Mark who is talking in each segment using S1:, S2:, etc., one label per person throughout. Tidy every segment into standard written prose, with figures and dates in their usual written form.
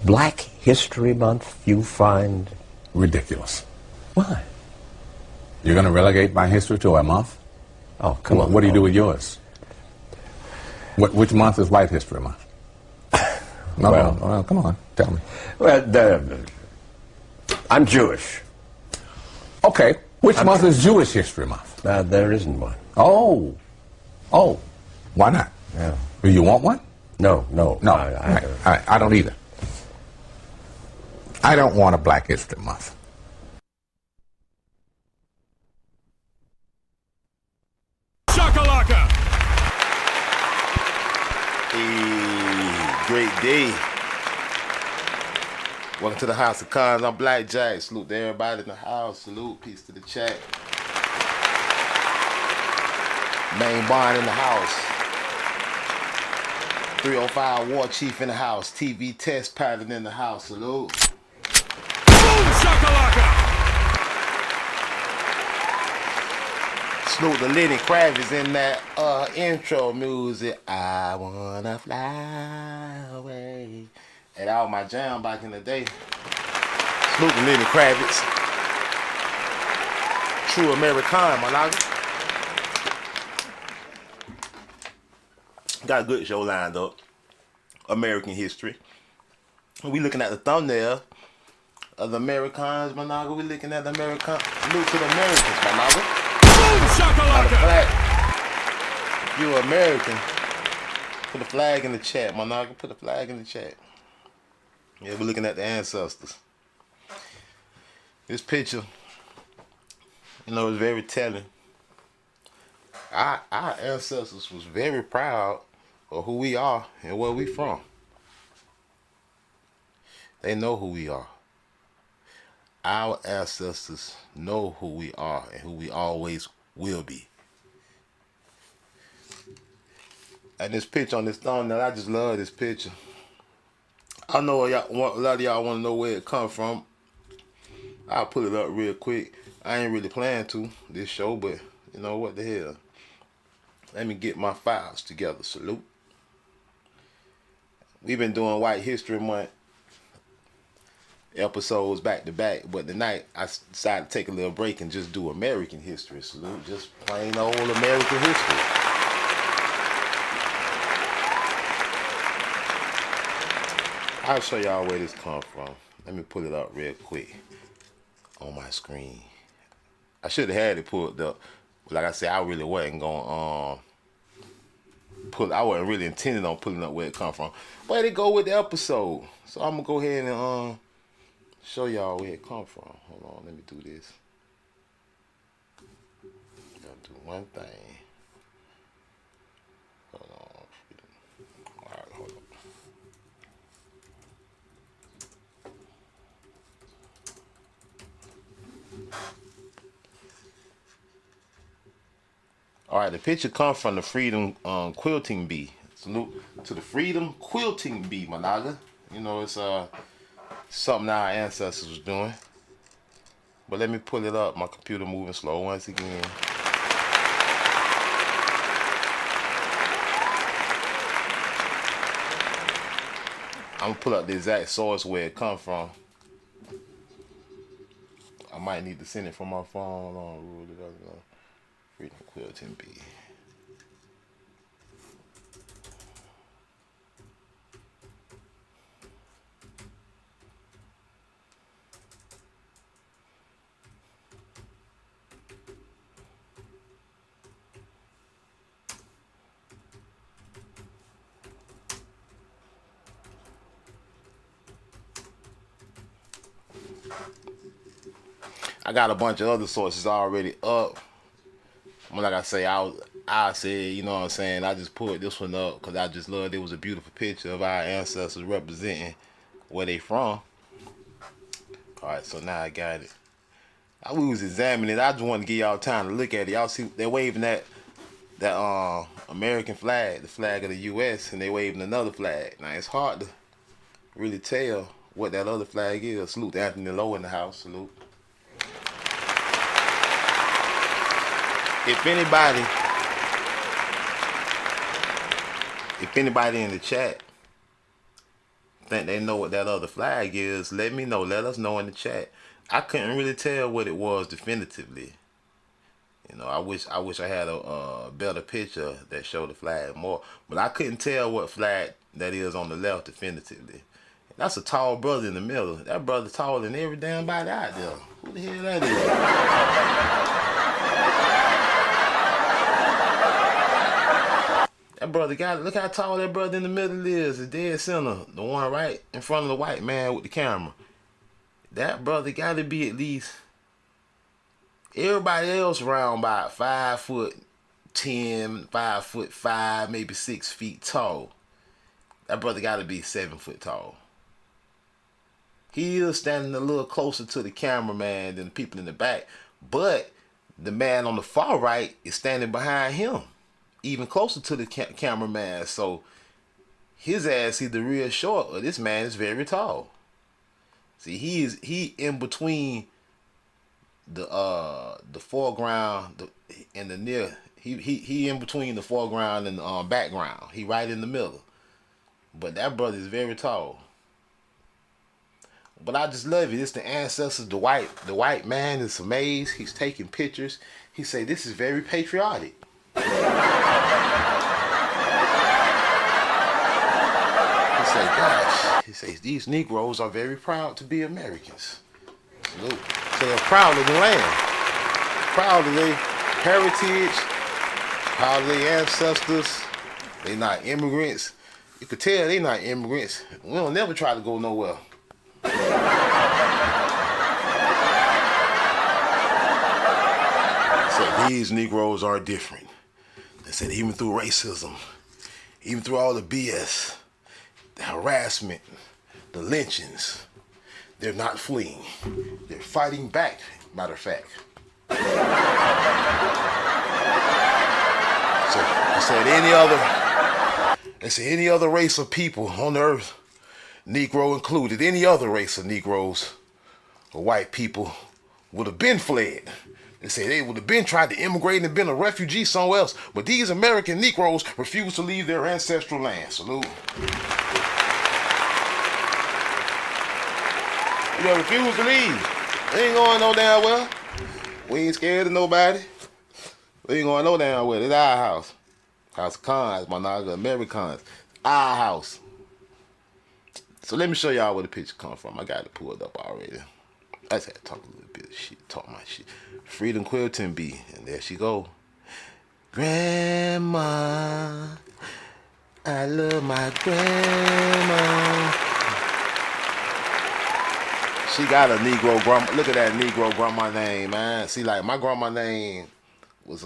S1: Black History Month you find
S2: ridiculous.
S1: Why?
S2: You're going to relegate my history to a month?
S1: Oh, come on.
S2: What do you do with yours? Which month is White History Month? No, well, come on, tell me.
S1: Well, I'm Jewish.
S2: Okay, which month is Jewish History Month?
S1: There isn't one.
S2: Oh, why not?
S1: Yeah.
S2: Do you want one?
S1: No.
S2: I don't either. I don't want a Black History Month.
S3: Shakalaka!
S4: Hey, great day. Welcome to the House of Cons. I'm Black Jack. Salute to everybody in the house. Salute. Peace to the chat. Main Bond in the house. 305 War Chief in the house. TV Test Pilot in the house. Salute.
S3: Boom shakalaka!
S4: Salute to Lenny Kravitz in that intro music. I wanna fly away. And that was my jam back in the day. Salute to Lenny Kravitz. True American, my nigga. Got a good show lined up. American history. We looking at the thumbnail of the Americans, my nigga. We looking at the American. Salute to the Americans, my nigga.
S3: Boom shakalaka!
S4: If you're American, put a flag in the chat, my nigga. Put a flag in the chat. Yeah, we're looking at the ancestors. This picture, is very telling. Our ancestors was very proud of who we are and where we from. They know who we are. Our ancestors know who we are and who we always will be. And this picture on this thumbnail, I just love this picture. I know a lot of y'all want to know where it come from. I'll put it up real quick. I ain't really planning to this show, but you know what the hell. Let me get my files together. Salute. We've been doing White History Month episodes back to back, but tonight I decided to take a little break and just do American history. Salute. Just plain old American history. I'll show y'all where this come from. Let me pull it up real quick on my screen. I should have had it pulled up. Like I said, I really wasn't going I wasn't really intending on pulling up where it come from. But it go with the episode. So I'm gonna go ahead and show y'all where it come from. Hold on, let me do this. Gotta do one thing. Hold on. Alright, hold on. All right, the picture comes from the Freedom Quilting Bee. Salute to the Freedom Quilting Bee, my nigga. It's something our ancestors was doing. But let me pull it up. My computer moving slow once again. I'm gonna pull up the exact source where it come from. I might need to send it from my phone. Hold on, Freedom Quilting Bee. I got a bunch of other sources already up. Like I say, I said, you know what I'm saying, I just pulled this one up because I just loved it. It was a beautiful picture of our ancestors representing where they from. Alright, so now I got it. We was examining it. I just wanted to give y'all time to look at it. Y'all see, they're waving that American flag, the flag of the U.S., and they waving another flag. Now, it's hard to really tell what that other flag is. Salute to Anthony Lowe in the house. Salute. If anybody in the chat think they know what that other flag is, let me know. Let us know in the chat. I couldn't really tell what it was definitively. You know, I wish I had a better picture that showed the flag more. But I couldn't tell what flag that is on the left definitively. That's a tall brother in the middle. That brother taller than every damn body out there. Who the hell that is? That brother got it. Look how tall that brother in the middle is. The dead center. The one right in front of the white man with the camera. That brother got to be at least... Everybody else around about 5'10", 5'5", maybe 6 feet tall. That brother got to be 7 foot tall. He is standing a little closer to the cameraman than the people in the back, but the man on the far right is standing behind him, even closer to the cameraman. So his ass either real short or this man is very tall. See, he in between the foreground and the near. He in between the foreground and the background. He right in the middle. But that brother is very tall. But I just love it. It's the ancestors. The white man is amazed. He's taking pictures. He say this is very patriotic. He say, gosh. He says these Negroes are very proud to be Americans. Salute. So they're proud of the land, proud of their heritage, proud of their ancestors. They not immigrants. You could tell they not immigrants. We don't never try to go nowhere. So these Negroes are different. They said even through racism, even through all the BS, the harassment, the lynchings, they're not fleeing. They're fighting back, matter of fact. So they said any other race of people on the earth, Negro included, any other race of Negroes or white people would have been fled. They say they would have been tried to immigrate and been a refugee somewhere else. But these American Negroes refuse to leave their ancestral land. Salute. They refuse to leave. They ain't going no damn well. We ain't scared of nobody. We ain't going no damn well. It's our house. House of Cons, my nigga, Americans. Our house. So let me show y'all where the picture come from. I got it pulled up already. I just had to talk a little bit of shit, talk my shit. Freedom Quilting Bee, and there she go. Grandma, I love my grandma. She got a Negro grandma. Look at that Negro grandma name, man. See, like my grandma name was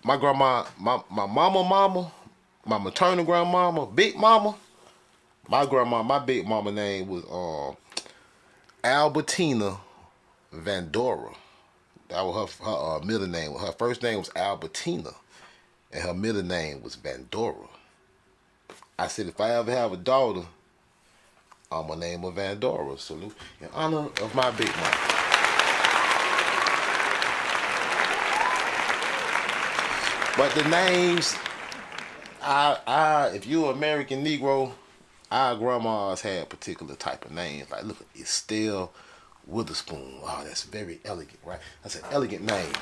S4: my grandma, my mama, my maternal grandmama, big mama. My grandma, my big mama name was Albertina Vandora. That was her middle name. Her first name was Albertina, and her middle name was Vandora. I said if I ever have a daughter, I'm gonna name her Vandora. Salute in honor of my big mama. But the names, if you're an American Negro, our grandmas had particular type of names. Like, look, Estelle Witherspoon. Wow, that's very elegant, right? That's an elegant name.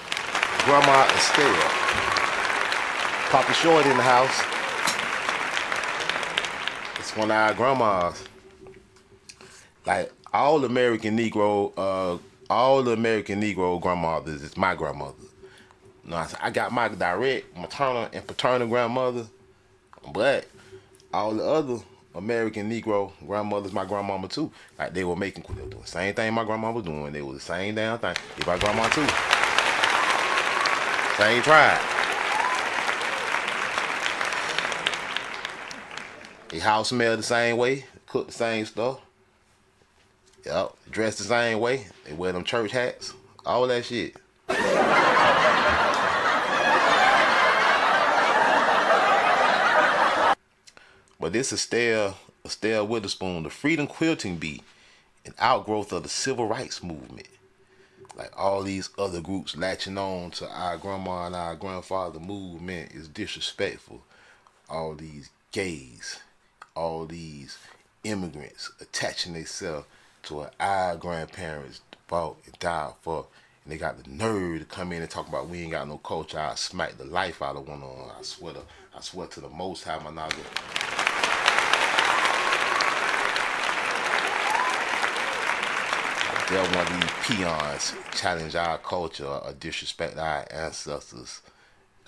S4: Grandma Estelle. Papa Short in the house. It's one of our grandmas. Like, all the American Negro grandmothers is my grandmother. No, I got my direct maternal and paternal grandmother, but all the other American Negro grandmothers, my grandmama too. Like they were doing the same thing my grandma was doing. They were the same damn thing. If my grandma too. Same tribe. Their house smelled the same way, cooked the same stuff. Yep, dressed the same way. They wear them church hats, all that shit. But this is Estelle Witherspoon, the Freedom Quilting Bee, an outgrowth of the Civil Rights Movement. Like all these other groups latching on to our grandma and our grandfather movement is disrespectful. All these gays, all these immigrants attaching themselves to what our grandparents fought and died for. And they got the nerve to come in and talk about we ain't got no culture. I smack the life out of one of them. I swear to the Most High, my nigga. They're one of these peons challenge our culture or disrespect our ancestors.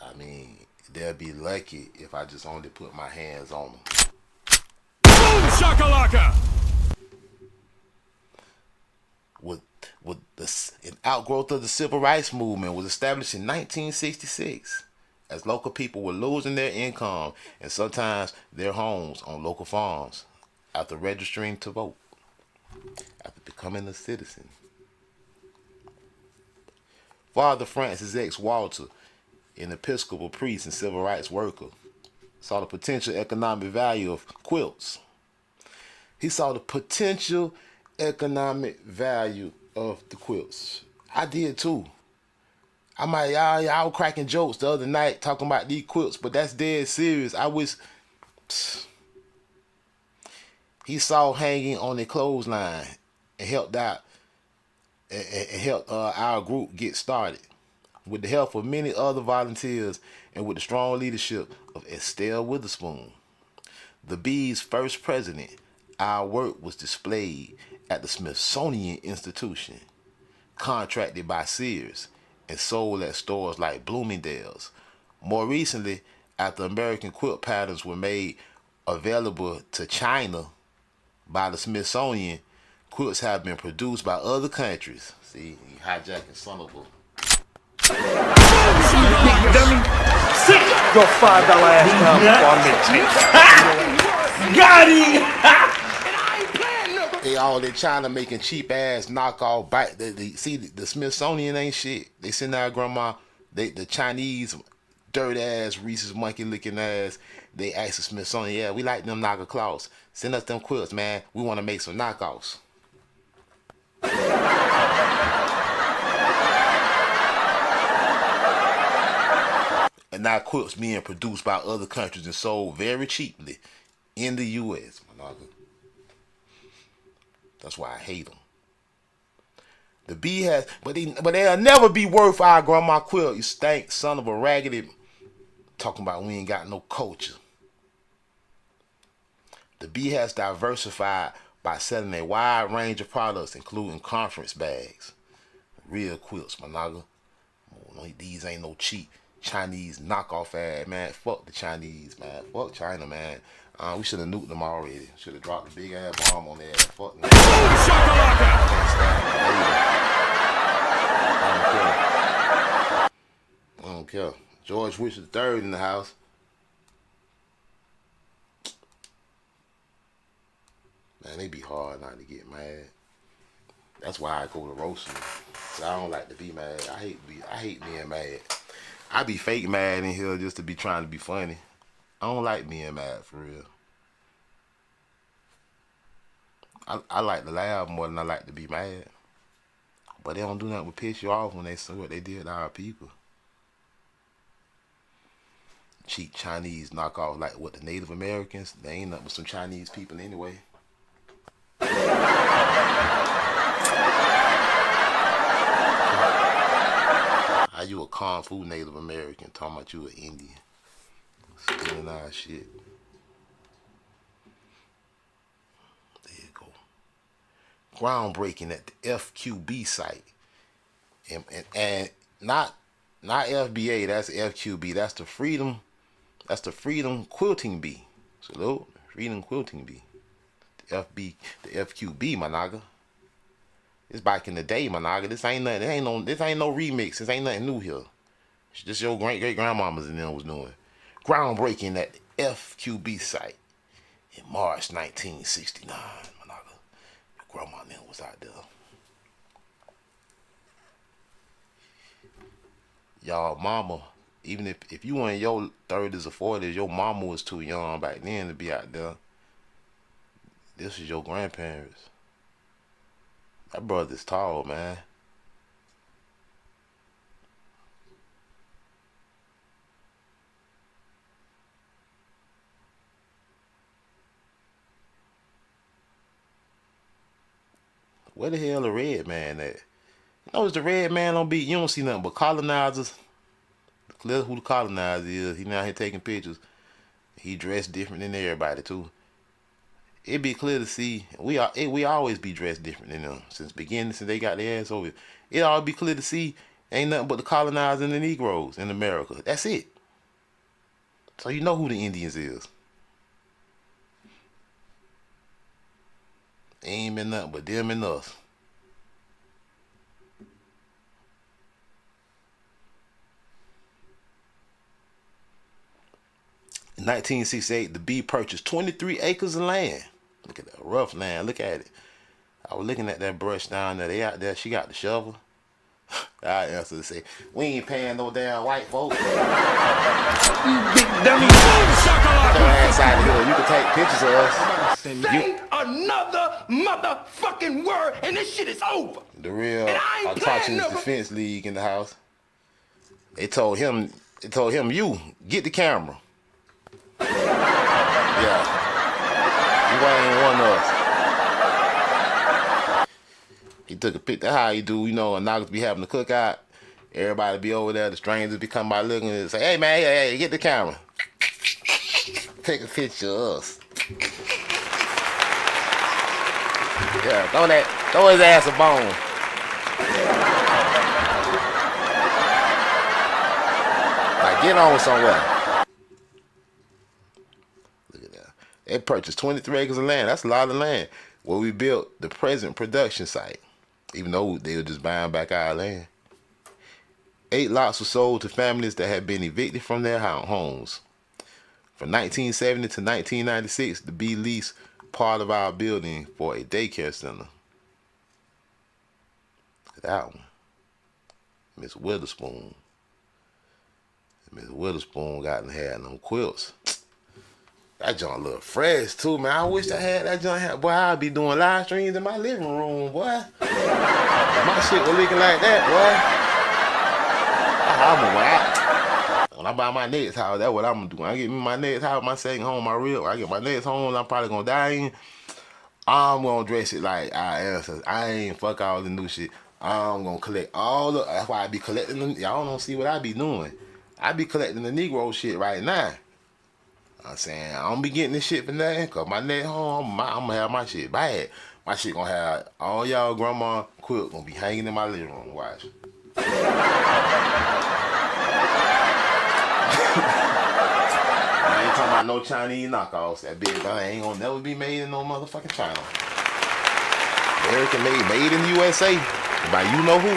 S4: I mean, they'll be lucky if I just only put my hands on them.
S3: Boom shakalaka!
S4: With an outgrowth of the civil rights movement was established in 1966 as local people were losing their income and sometimes their homes on local farms after registering to vote, after becoming a citizen. Father Francis X. Walter, an Episcopal priest and civil rights worker, saw the potential economic value of quilts. He saw the potential economic value of the quilts. I did too. I was cracking jokes the other night talking about these quilts, but that's dead serious. He saw hanging on a clothesline and helped out and helped our group get started. With the help of many other volunteers and with the strong leadership of Estelle Witherspoon, the Bee's first president, our work was displayed at the Smithsonian Institution, contracted by Sears, and sold at stores like Bloomingdale's. More recently, after American quilt patterns were made available to China by the Smithsonian, quilts have been produced by other countries. See, you hijacking son of a...
S5: Dummy, sit your $5 ass down before I make 10. Got him!
S4: They China making cheap ass knockoff bite. See the Smithsonian ain't shit. They send our grandma, the Chinese dirt ass Reese's monkey licking ass. They ask the Smithsonian, yeah, we like them knocker cloths. Send us them quilts, man. We want to make some knockoffs. And now quilts being produced by other countries and sold very cheaply in the U.S. That's why I hate them. The Bee has, but they'll never be worth our grandma quilt. You stank son of a raggedy. Talking about we ain't got no culture. The Bee has diversified by selling a wide range of products, including conference bags, real quilts, my nigga. These ain't no cheap Chinese knockoff ad, man. Fuck the Chinese, man. Fuck China, man. We should have nuked them already. Should have dropped a big ass bomb on their ass. Fuck them. I don't care. George Bush III in the house. Man, they be hard not to get mad. That's why I go to roasting. Cause I don't like to be mad. I hate being mad. I be fake mad in here just to be trying to be funny. I don't like being mad for real. I like to laugh more than I like to be mad. But they don't do nothing but piss you off when they see what they did to our people. Cheap Chinese knockoff like what the Native Americans. They ain't nothing but some Chinese people anyway. How you a Kung Fu Native American talking about you an Indian? Stealing our shit. There you go. Groundbreaking at the FQB site. And not FBA, that's FQB. That's the Freedom Quilting Bee. Salute. Freedom Quilting Bee. The FQB, my nigga. It's back in the day, my nigga. This ain't nothing. This ain't no remix. This ain't nothing new here. It's just your great grandmamas and them was doing. Groundbreaking at the FQB site in March 1969, my nigga. Your grandma and them was out there. Y'all mama, even if you were in your 30s or 40s, your mama was too young back then to be out there. This is your grandparents. That brother's tall, man. Where the hell the red man at? Notice the red man don't be, you don't see nothing but colonizers. Clear who the colonizer is. He now here taking pictures. He dressed different than everybody too. It be clear to see we always be dressed different than them since beginning, since they got their ass over. It all be clear to see ain't nothing but the colonizers and the Negroes in America. That's it. So you know who the Indians is. Ain't been nothing but them and us. In 1968, the Bee purchased 23 acres of land. Look at that rough land. Look at it. I was looking at that brush down there. They out there. She got the shovel. I answer to say, we ain't paying no damn white folks.
S5: You big dummy.
S4: Go outside the hill. You can take pictures of us.
S5: Say another motherfucking word and this shit is over.
S4: The real
S5: I ain't
S4: Autonomous
S5: playing,
S4: Defense League in the house. They told him, you get the camera. Yeah. You ain't one of us. He took a picture. That's how you do, you know, and knockers be having a cookout. Everybody be over there. The strangers be coming by looking and say, hey, man, hey, get the camera. Take a picture of us. Yeah, throw his ass a bone. Like, get on somewhere. Look at that. They purchased 23 acres of land. That's a lot of land. Where we built the present production site. Even though they were just buying back our land. 8 lots were sold to families that had been evicted from their homes. From 1970 to 1996, the Bee leased part of our building for a daycare center. Look at that one. Miss Witherspoon. Miss Witherspoon got and had them quilts. That joint look fresh too, man. I wish I had that joint. Boy, I'd be doing live streams in my living room, boy. My shit was looking like that, boy. When I buy my next house, that's what I'm gonna do. When I get me my next house, my second home, my real. When I get my next home, I'm probably gonna die in. I'm gonna dress it like our ancestors. I ain't fuck all the new shit. I'm gonna collect all the. That's why I be collecting them. Y'all don't see what I be doing. I be collecting the Negro shit right now. I'm saying I don't be getting this shit for nothing, cause my next home, I'm gonna have my shit bad. My shit gonna have all y'all grandma quilt gonna be hanging in my living room. Watch. I ain't talking about no Chinese knockoffs. That big thing ain't gonna never be made in no motherfucking China. American made in the USA by you know who.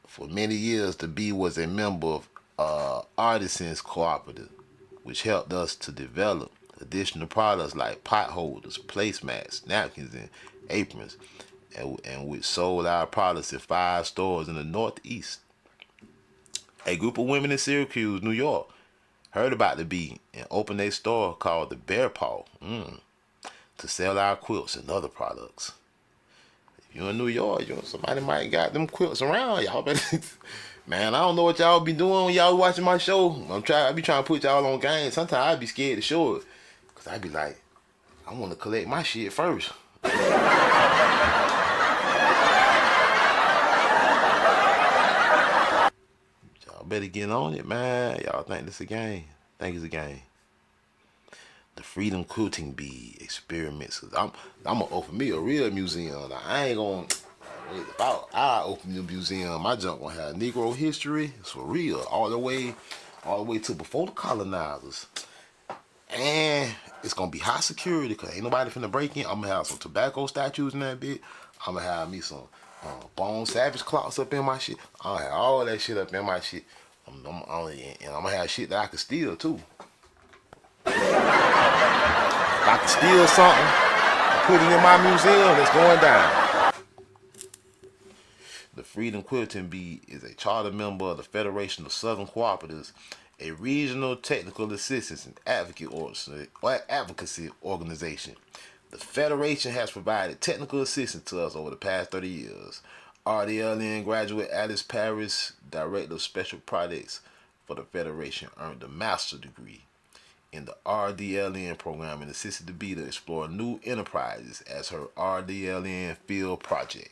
S4: For many years, the Bee was a member of Artisans Cooperative, which helped us to develop additional products like pot holders, placemats, napkins, and aprons, and which sold our products in 5 stores in the Northeast. A group of women in Syracuse, New York, heard about the Bee and opened a store called the Bear Paw to sell our quilts and other products. You in New York, somebody might got them quilts around. Y'all better, man, I don't know what y'all be doing when y'all watching my show. I be trying to put y'all on game. Sometimes I be scared to show it. Cause I be like, I want to collect my shit first. Y'all better get on it, man. Y'all think this a game? Think it's a game. The Freedom Quilting Bee experiments. I'm gonna open me a real museum. Now, I ain't gonna. If I open the museum, my junk gonna have Negro history. It's for real, all the way to before the colonizers. And it's gonna be high security because ain't nobody finna break in. I'm gonna have some tobacco statues in that bit. I'm gonna have me some bone savage clocks up in my shit. I'm gonna have all that shit up in my shit. And I'm gonna have shit that I can steal too. If I can steal something and put it in my museum, it's going down. The Freedom Quilting Bee is a charter member of the Federation of Southern Cooperatives, a regional technical assistance and advocacy organization. The Federation has provided technical assistance to us over the past 30 years. RDLN graduate Alice Paris, Director of Special Projects for the Federation, earned a master's degree in the RDLN program and assisted the Bee to explore new enterprises as her RDLN field project.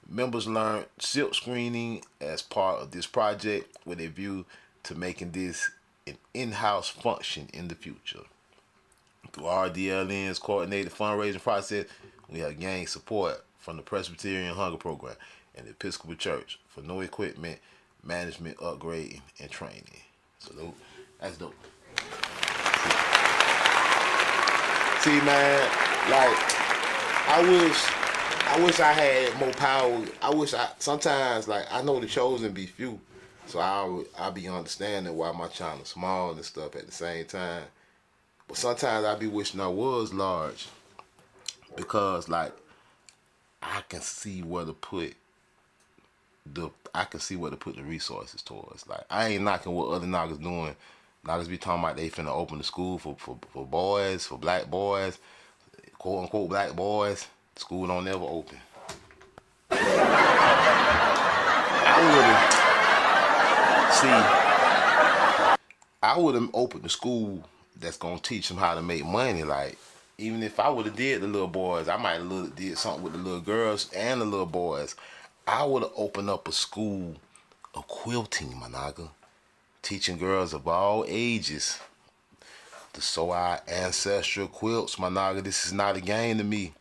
S4: Members learned silk screening as part of this project with a view to making this an in-house function in the future. Through RDLN's coordinated fundraising process, we have gained support from the Presbyterian Hunger Program and the Episcopal Church for new equipment, management, upgrading, and training. Salute. That's dope. See, man, like, I wish I had more power. Sometimes, like, I know the chosen be few, so I'll be understanding why my channel's small and stuff at the same time. But sometimes I be wishing I was large, because, like, I can see where to put the resources towards. Like, I ain't knocking what other niggas doing. Niggas be talking about they finna open the school for boys, for black boys, quote unquote black boys. School don't never open. I would have opened the school that's gonna teach them how to make money. Like, even if I would have did the little boys, I might have did something with the little girls and the little boys. I would have opened up a school of quilting, my nigga. Teaching girls of all ages to sew our ancestral quilts, my nigga. This is not a game to me.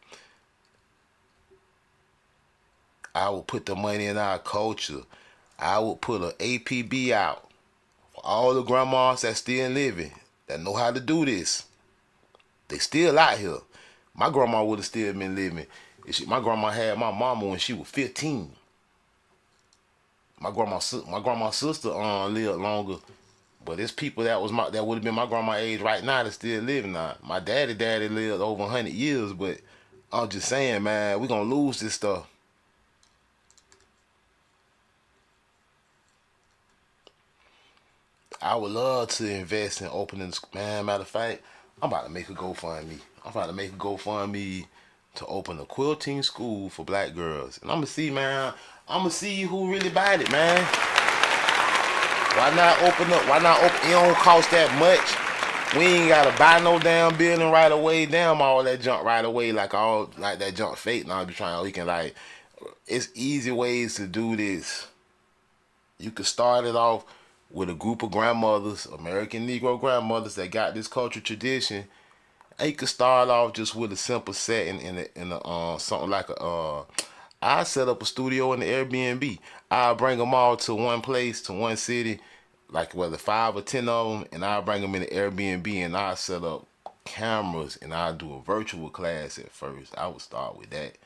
S4: I would put the money in our culture. I would put an APB out for all the grandmas that still living, that know how to do this. They still out here. My grandma would have still been living. My grandma had my mama when she was 15. My grandma's sister lived longer, but it's people that would have been my grandma's age right now that still living now. My daddy lived over 100 years, but I'm just saying, man, we gonna lose this stuff. I would love to invest in opening, man. Matter of fact, I'm about to make a GoFundMe. To open a quilting school for black girls. And I'm gonna see, man, who really bought it, man. Why not open? It don't cost that much. We ain't gotta buy no damn building right away. Damn, all that junk right away, like that junk fake. Now we can, like, it's easy ways to do this. You could start it off with a group of grandmothers, American Negro grandmothers that got this cultural tradition. And you could start off just with a simple setting in something like I set up a studio in the Airbnb. I'll bring them all to one place, to one city, like whether 5 or 10 of them, and I'll bring them in the Airbnb and I'll set up cameras and I'll do a virtual class at first. I would start with that.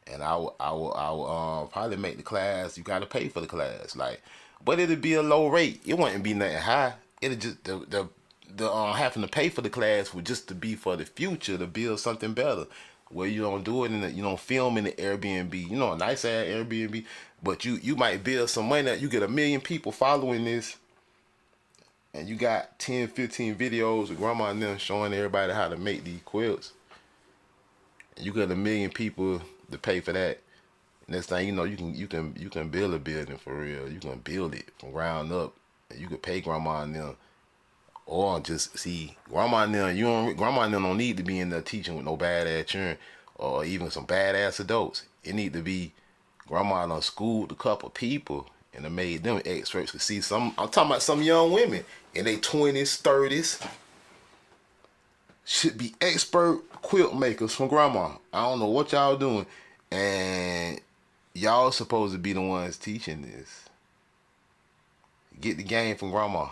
S4: And I will probably make the class, you gotta pay for the class, like, but it'll be a low rate. It wouldn't be nothing high. It'll just the having to pay for the class would just to be for the future, to build something better, where you don't do it you don't film in the Airbnb, a nice ass Airbnb, but you might build some money. You get 1 million people following this, and you got 10, 15 videos of grandma and them showing everybody how to make these quilts, and you got 1 million people to pay for that. Next thing you know, you can build a building for real. You can build it from ground up, and you can pay grandma and them. Or just see, grandma and them don't need to be in there teaching with no badass children or even some badass adults. It need to be grandma done schooled a couple people and it made them experts. To see I'm talking about some young women in their 20s, 30s should be expert quilt makers from grandma. I don't know what y'all doing, and y'all supposed to be the ones teaching this. Get the game from grandma.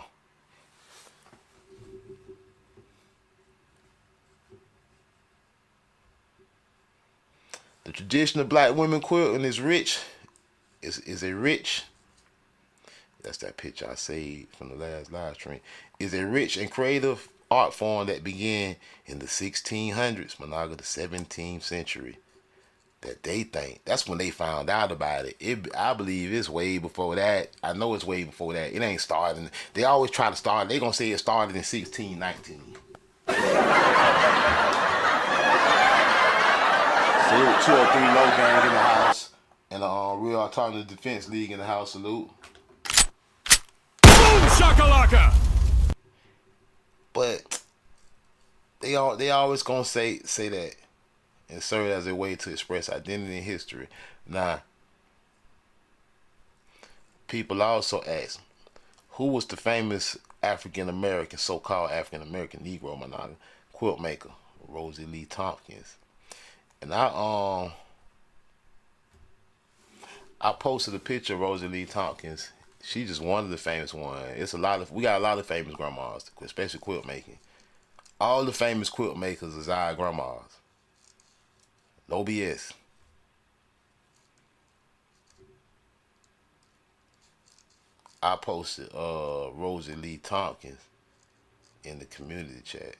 S4: The tradition of black women quilting is rich. Is a rich. That's that picture I saved from the last live stream. Is a rich and creative art form that began in the 1600s, the 17th century. That they think that's when they found out about it. I believe it's way before that. I know it's way before that. It ain't starting. They always try to start. They gonna say it started in 1619. Salute 203 Low Gang in the house, and Real Alternative Defense League in the house. Salute.
S3: Boom shakalaka!
S4: But they always gonna say that and serve as a way to express identity and history. Now, people also ask, who was the famous African American, so-called African American Negro monogamous quilt maker? Rosie Lee Tompkins. And I posted a picture of Rosie Lee Tompkins. She's just one of the famous ones. We got a lot of famous grandmas, especially quilt making. All the famous quilt makers is our grandmas. No BS. I posted Rosie Lee Tompkins in the community chat.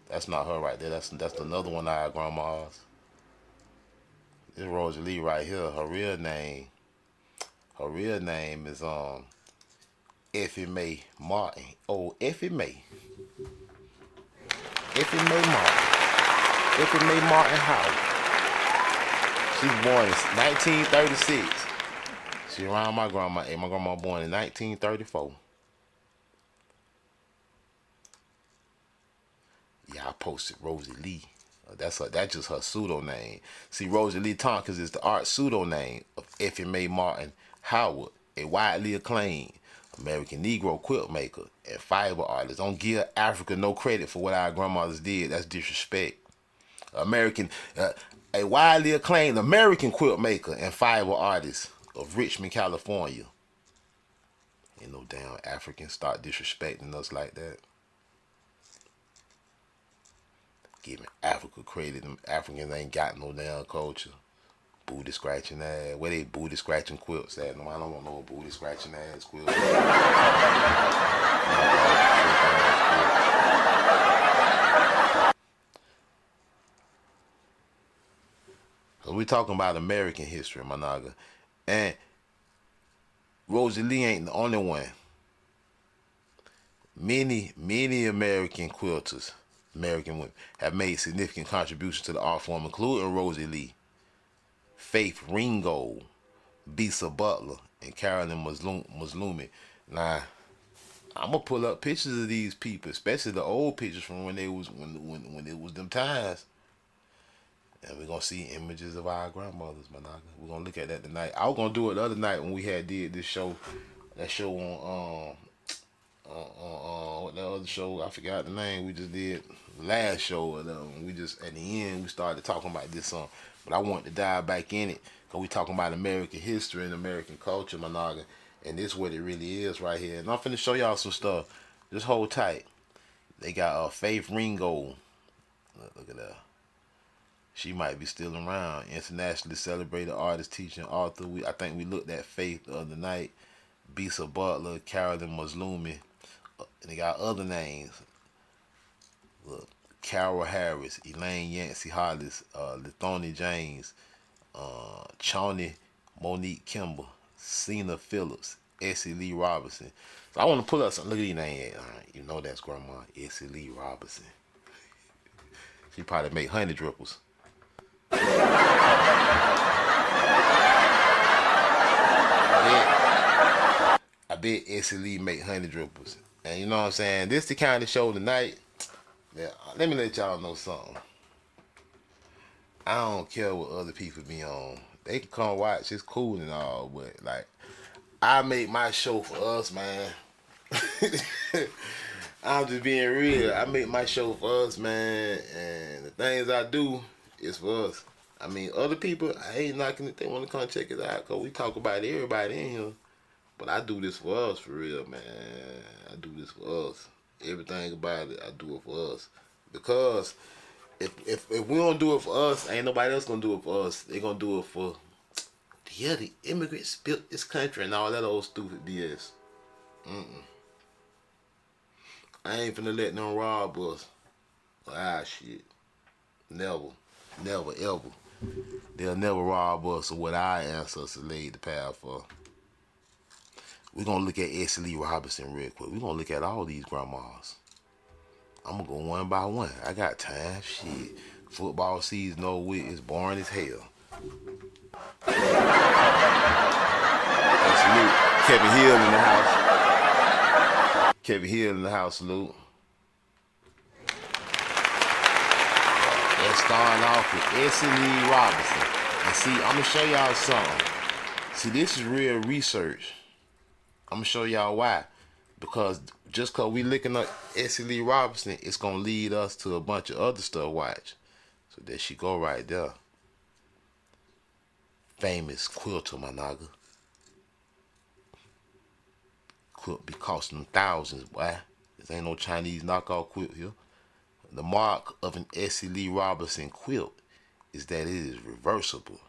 S4: That's not her right there. That's another one of our grandmas. This Rosie Lee right here. Her real name is Effie Mae Martin. Oh, Effie Mae. Effie Mae Martin. Effie Mae Martin Howard. She was born in 1936. She around my grandma. My grandma born in 1934. Yeah, I posted Rosie Lee. That's just her pseudo name. See, Rosie Lee Tompkins is the art pseudo name of Effie Mae Martin Howard, a widely acclaimed American Negro quilt maker and fiber artist. Don't give Africa no credit for what our grandmothers did. That's disrespect. A widely acclaimed American quilt maker and fiber artist of Richmond, California. Ain't no damn Africans start disrespecting us like that. Giving Africa credit. Them Africans ain't got no damn culture. Booty scratching ass. Where they booty scratching quilts at? No, I don't want no booty scratching ass quilts. So we talking about American history, Managa. And Rosie Lee ain't the only one. Many American quilters, American women, have made significant contributions to the art form, including Rosie Lee, Faith Ringgold, Bisa Butler, and Carolyn Muslumi. Now, I'm gonna pull up pictures of these people, especially the old pictures from when it was them times. And we're gonna see images of our grandmothers, Managa. We're gonna look at that tonight. I was gonna do it the other night when we did this show, that show on what that other show, I forgot the name we just did, last show, and we just at the end we started talking about this song. But I wanted to dive back in it because we talking about American history and American culture, Managa, and this is what it really is right here. And I'm finna show y'all some stuff. Just hold tight. They got Faith Ringgold. Look at that. She might be still around. Internationally celebrated artist, teaching, author. I think we looked at Faith the other night. Bisa Butler, Carolyn Muslumi. And they got other names. Look, Carol Harris, Elaine Yancy Hollis, Lethonee Jones, Chawne Monique Kimber, Sina Phillips, Essie Lee Robinson. So I want to pull up some. Look at these names. You know that's Grandma Essie Lee Robinson. She probably make honey dripples. I bet Essie Lee make honey dripples. And you know what I'm saying? This the kind of show tonight that, let me let y'all know something. I don't care what other people be on. They can come watch, it's cool and all, but like, I make my show for us, man. I'm just being real. I make my show for us, man, and the things I do is for us. I mean, other people, I ain't knocking it. They want to come check it out because we talk about everybody in here. But I do this for us, for real, man. I do this for us. Everything about it, I do it for us. Because if we don't do it for us, ain't nobody else gonna do it for us. They gonna do it for, yeah, the immigrants built this country and all that old stupid BS. I ain't finna let them rob us. Shit. Never, ever. They'll never rob us of what our ancestors laid the path for. We're going to look at Essie Lee Robinson real quick. We're going to look at all these grandmas. I'm going to go one by one. I got time. Shit. Football season over with. It's boring as hell. Salute. Kevin Hill in the house. Kevin Hill in the house, salute. Let's start off with Essie Lee Robinson. And see, I'm going to show y'all something. See, this is real research. I'm going to show y'all why. Because just because we looking up Essie Lee Robinson, it's going to lead us to a bunch of other stuff. Watch. So there she go right there. Famous quilter, my nigga. Quilt be costing them thousands, boy. This ain't no Chinese knockoff quilt here. The mark of an Essie Lee Robinson quilt is that it is reversible,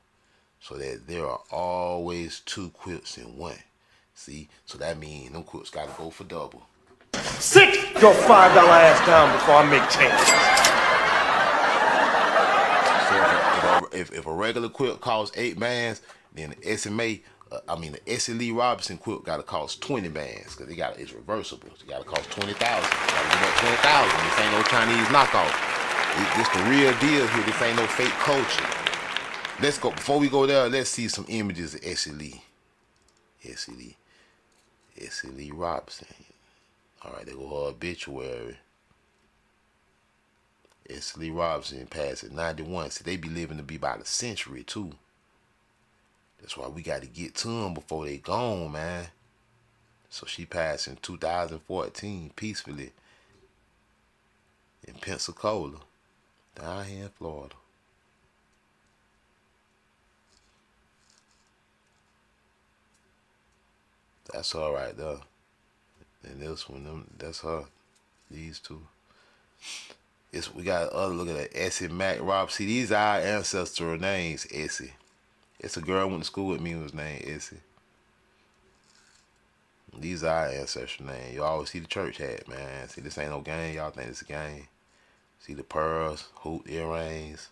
S4: so that there are always two quilts in one. See, so that means them quilts gotta go for double.
S5: Sit your $5 ass down before I make changes.
S4: So if a regular quilt costs 8 bands, then the Essie Lee Robinson quilt gotta cost 20 bands because it's reversible. So it gotta cost 20,000. Gotta give up 20,000. This ain't no Chinese knockoff. This the real deal here. This ain't no fake culture. Let's go. Before we go there, let's see some images of Essie Lee. Essie Lee Robinson. All right, there go her obituary. Essie Lee Robinson passed at 91. See, they be living to be about a century too. That's why we got to get to them before they gone, man. So she passed in 2014 peacefully in Pensacola, down here in Florida. That's her right there. And this one, that's her. These two. We got other look at that. Essie Mac Rob. See, these are our ancestral names, Essie. It's a girl went to school with me who was named Essie. These are our ancestral names. You always see the church hat, man. See, this ain't no game. Y'all think it's a game. See the pearls, hoop earrings.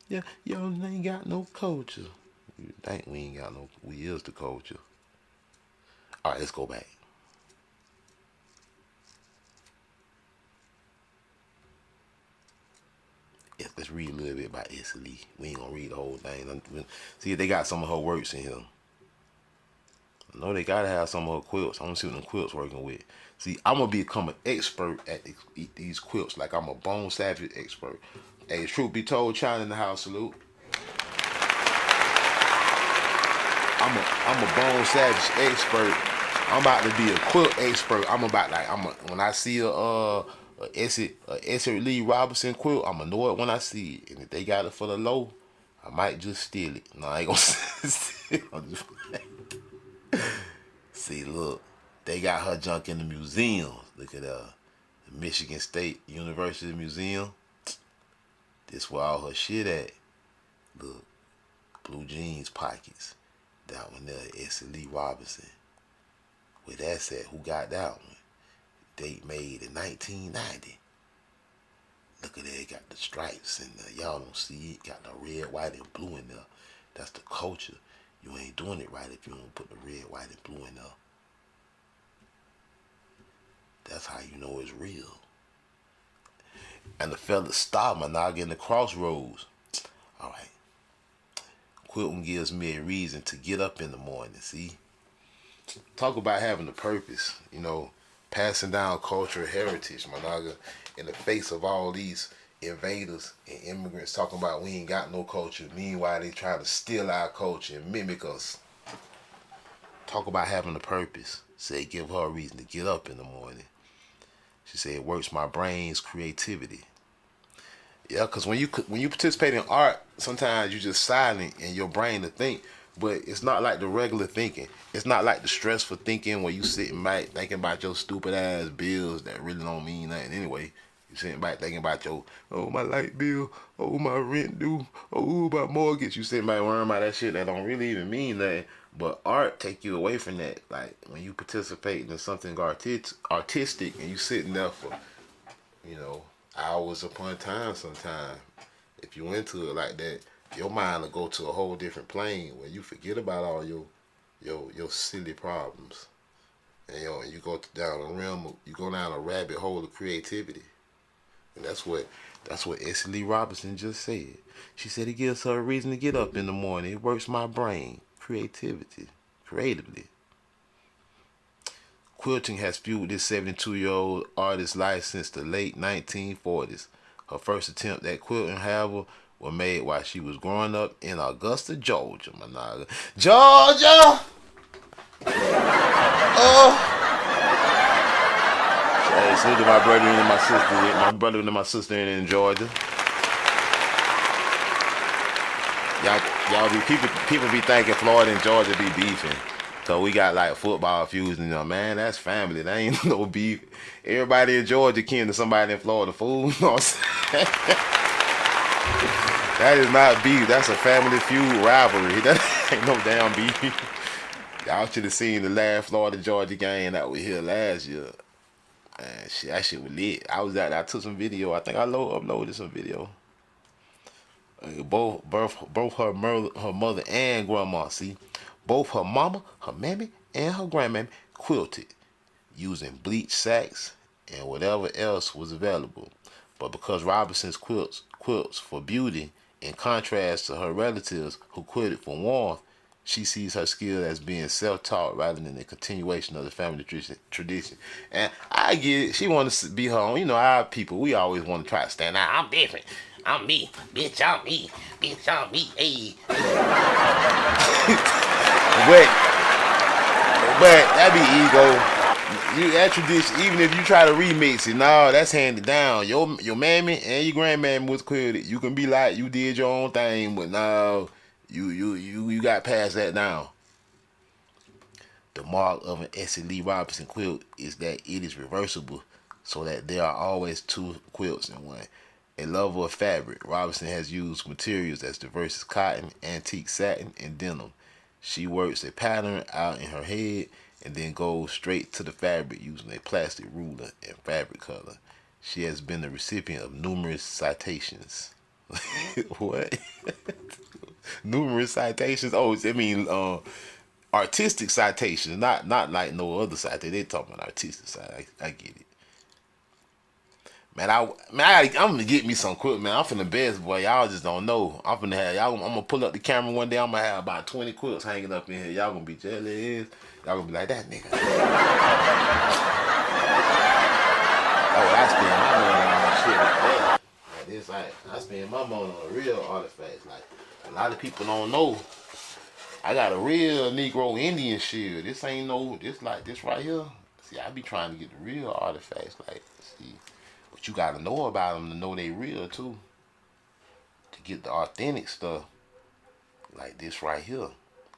S4: Yeah, y'all ain't got no culture. You think we ain't got no, we is the culture. All right, let's go back. Let's read a little bit about Essie Lee. We ain't gonna read the whole thing. See, they got some of her works in here. I know they gotta have some of her quilts. I wanna see what them quilts working with. See, I'm gonna become an expert at these quilts, like I'm a bone savage expert. Hey, truth be told, Chawne in the house, salute. I'm a bone savage expert. I'm about to be a quilt expert. When I see a Essie Lee Robinson quilt, I'ma know it when I see it. And if they got it for the low, I might just steal it. No, I ain't gonna steal it. See, look, they got her junk in the museum. Look at the Michigan State University Museum. This where all her shit at. Look, blue jeans pockets. That one there, Essie Lee Robinson. Where that's at? Who got that one? Date made in 1990. Look at that, it got the stripes in there. Y'all don't see it. Got the red, white, and blue in there. That's the culture. You ain't doing it right if you don't put the red, white, and blue in there. That's how you know it's real. And the fella stopped my noggin in the crossroads. All right. Quilting gives me a reason to get up in the morning, see? Talk about having a purpose, you know, passing down cultural heritage, my nigga, in the face of all these invaders and immigrants talking about we ain't got no culture. Meanwhile, they trying to steal our culture and mimic us. Talk about having a purpose. Say, give her a reason to get up in the morning. She said, it works my brain's creativity. Yeah, because when you participate in art, sometimes you just silent in your brain to think, but it's not like the regular thinking. It's not like the stressful thinking where you sitting back thinking about your stupid ass bills that really don't mean nothing anyway. You sitting back thinking about your, oh, my light bill, oh, my rent due, oh, my mortgage. You sitting back worrying about that shit that don't really even mean nothing. But art take you away from that. Like when you participate in something artistic and you sitting there for, you know, hours upon time sometimes. If you into it like that, your mind will go to a whole different plane where you forget about all your silly problems. And you go down a realm, you go down a rabbit hole of creativity. And that's what Essie Lee Robinson just said. She said it gives her a reason to get up in the morning. It works my brain. Creatively. Quilting has fueled this 72-year-old artist's life since the late 1940s. Her first attempt at quilting, however, was made while she was growing up in Augusta, Georgia. Georgia! Hey, salute to my brother and my sister. My brother and my sister in Georgia. Y'all be people be thinking Florida and Georgia be beefing. So we got like football feuds and man, that's family. That ain't no beef. Everybody in Georgia kin to somebody in Florida, fool. You know what I'm saying? That is not beef. That's a family feud rivalry. That ain't no damn beef. Y'all should have seen the last Florida Georgia game that was here last year. Man, shit, that shit was lit. I was out there. I took some video. I think I uploaded some video. Both her mother and grandma. See, both her mama, her mammy, and her grandmammy quilted using bleach sacks and whatever else was available. But because Robinson's quilts for beauty, in contrast to her relatives who quilted for warmth, she sees her skill as being self-taught rather than the continuation of the family tradition. And I get it. She wants to be her own. You know, our people, we always want to try to stand out. I'm different. I'm me. Bitch, I'm me. Bitch, I'm me. Hey. but that be ego. That tradition, even if you try to remix it, no, that's handed down. Your mammy and your grandmammy was quilted. You can be like you did your own thing, but no, you got past that now. The mark of an Essie Lee Robinson quilt is that it is reversible, so that there are always two quilts in one. A lover of fabric, Robinson has used materials as diverse as cotton, antique satin, and denim. She works a pattern out in her head and then goes straight to the fabric using a plastic ruler and fabric color. She has been the recipient of numerous citations. What? Numerous citations? Oh, I mean artistic citations, not like no other citation. They talking about artistic side. I get it. Man, I'm gonna get me some quilt, man. I'm finna best, boy. Y'all just don't know. I'm gonna pull up the camera one day. I'm gonna have about 20 quilts hanging up in here. Y'all gonna be jealous. Y'all gonna be like, that nigga. Oh, I spend my money on shit like that. Like this, I spend my money on real artifacts. Like a lot of people don't know. I got a real Negro Indian shield. This ain't no, this like this right here. See, I be trying to get the real artifacts. Like, see. But you gotta know about them to know they real too. To get the authentic stuff, like this right here,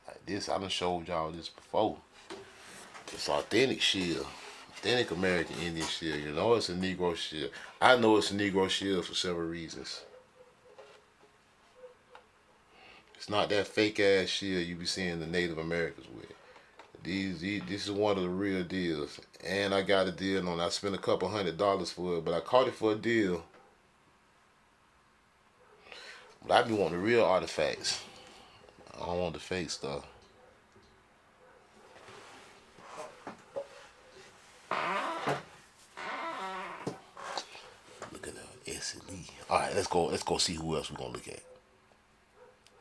S4: like this. I done showed y'all this before. It's authentic shield, authentic American Indian shield. You know it's a Negro shield. I know it's a Negro shield for several reasons. It's not that fake ass shield you be seeing the Native Americans with. This is one of the real deals. And I got a deal on it. I spent a couple $100 for it, but I caught it for a deal. But I be wanting the real artifacts. I don't want the fake stuff. Look at that, Essie Lee. Alright, let's go see who else we're gonna look at.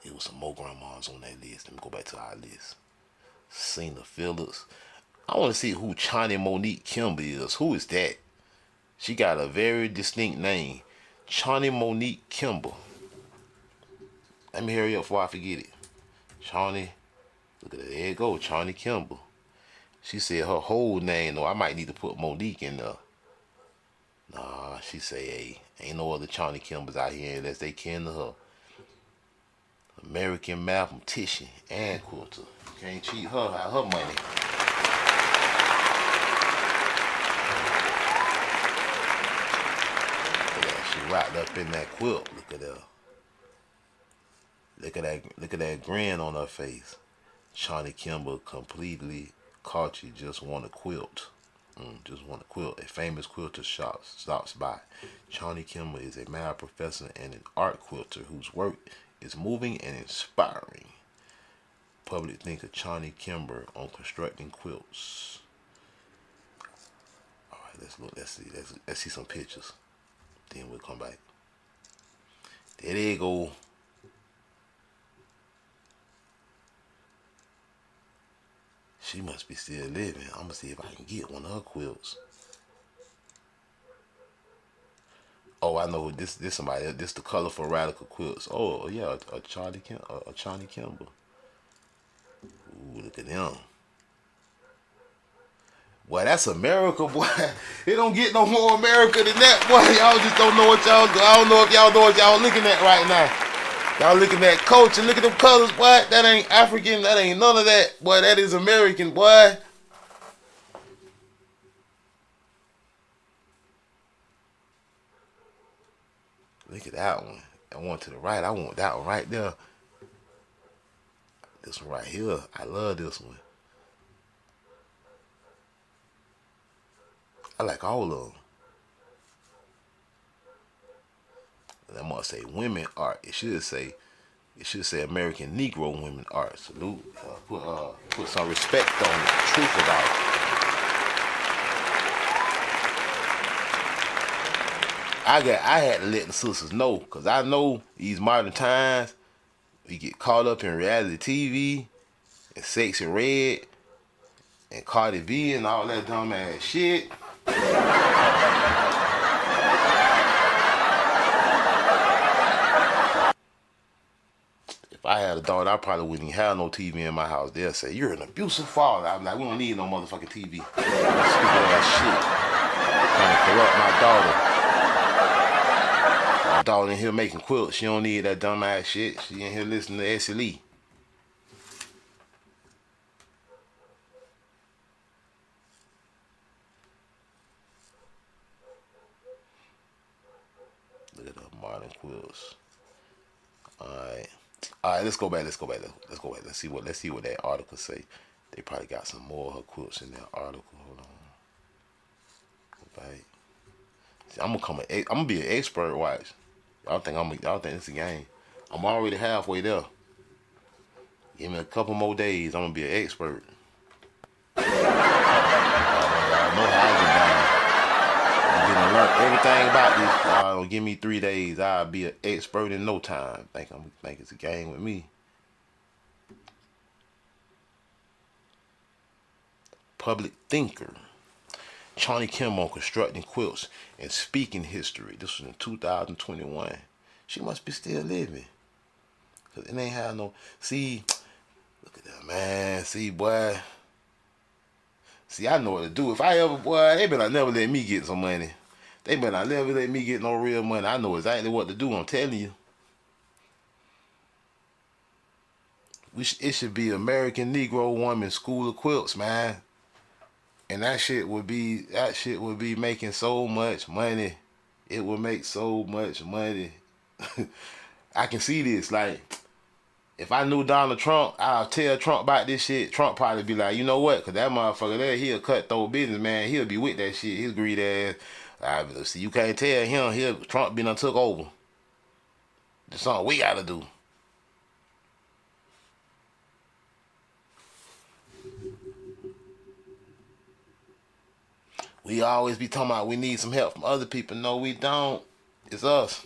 S4: There was some more grandmas on that list. Let me go back to our list. Sina Phillips. I want to see who Chawne Monique Kimber is. Who is that? She got a very distinct name. Chawne Monique Kimber. Let me hurry up before I forget it. Chawne. Look at that. There you go. Chawne Kimber. She said her whole name. No, I might need to put Monique in there. Nah, she say, hey, ain't no other Chawne Kimbers out here unless they kin to her. American mathematician and quilter. Can't cheat her out of her money. Look at that. She wrapped up in that quilt. Look at that. Look at that grin on her face. Chawne Kimber completely caught you. Just want to quilt. Just want to quilt. A famous quilter stops by. Chawne Kimber is a math professor and an art quilter whose work is moving and inspiring. Public thinker Chawne Kimber on constructing quilts. All right, let's look. Let's see some pictures. Then we'll come back. There they go. She must be still living. I'm gonna see if I can get one of her quilts. Oh, I know this somebody. This the colorful radical quilts. Oh yeah, a Chawne Kimber. Ooh, look at them. Boy, that's America, boy. It don't get no more America than that, boy. Y'all just don't know what y'all do. I don't know if y'all know what y'all looking at right now. Y'all looking at culture. Look at them colors, boy. That ain't African. That ain't none of that, boy. That is American, boy. Look at that one. That one to the right. I want that one right there. This one right here. I love this one. I like all of them. And I must say women art. It should say American Negro women art. Salute. Put some respect on it. Truth about it. I had to let the sisters know, because I know these modern times, we get caught up in reality TV and Sexy Red and Cardi B and all that dumb ass shit. If I had a daughter, I probably wouldn't even have no TV in my house. They'll say, you're an abusive father. I'm like, we don't need no motherfucking TV. That stupid ass shit. Trying to corrupt my daughter. My daughter in here making quilts. She don't need that dumb ass shit. She in here listening to Essie Lee. Look at the modern quilts. Alright, let's go back. Let's see what that article say. They probably got some more of her quilts in that article. Hold on. Go back. See, I'm gonna be an expert. Watch. Y'all think it's a game? I'm already halfway there. Give me a couple more days. I'm gonna be an expert. Y'all know how I get down. I'm gonna learn everything about this. Y'all don't give me 3 days. I'll be an expert in no time. Think it's a game with me. Public thinker. Chawne Kimber on constructing quilts and speaking history. This was in 2021. She must be still living. Cause it ain't have no. See, look at that, man. See, boy. See, I know what to do. If I ever, boy, they better never let me get some money. They better never let me get no real money. I know exactly what to do. I'm telling you. It should be American Negro Woman School of Quilts, man. And that shit would be making so much money. It would make so much money. I can see this. Like, if I knew Donald Trump, I'll tell Trump about this shit. Trump probably be like, you know what? Because that motherfucker there, he a cutthroat business, man. He'll be with that shit. His greed ass. See, you can't tell him. Trump been done took over. There's something we got to do. We always be talking about we need some help from other people. No, we don't. It's us.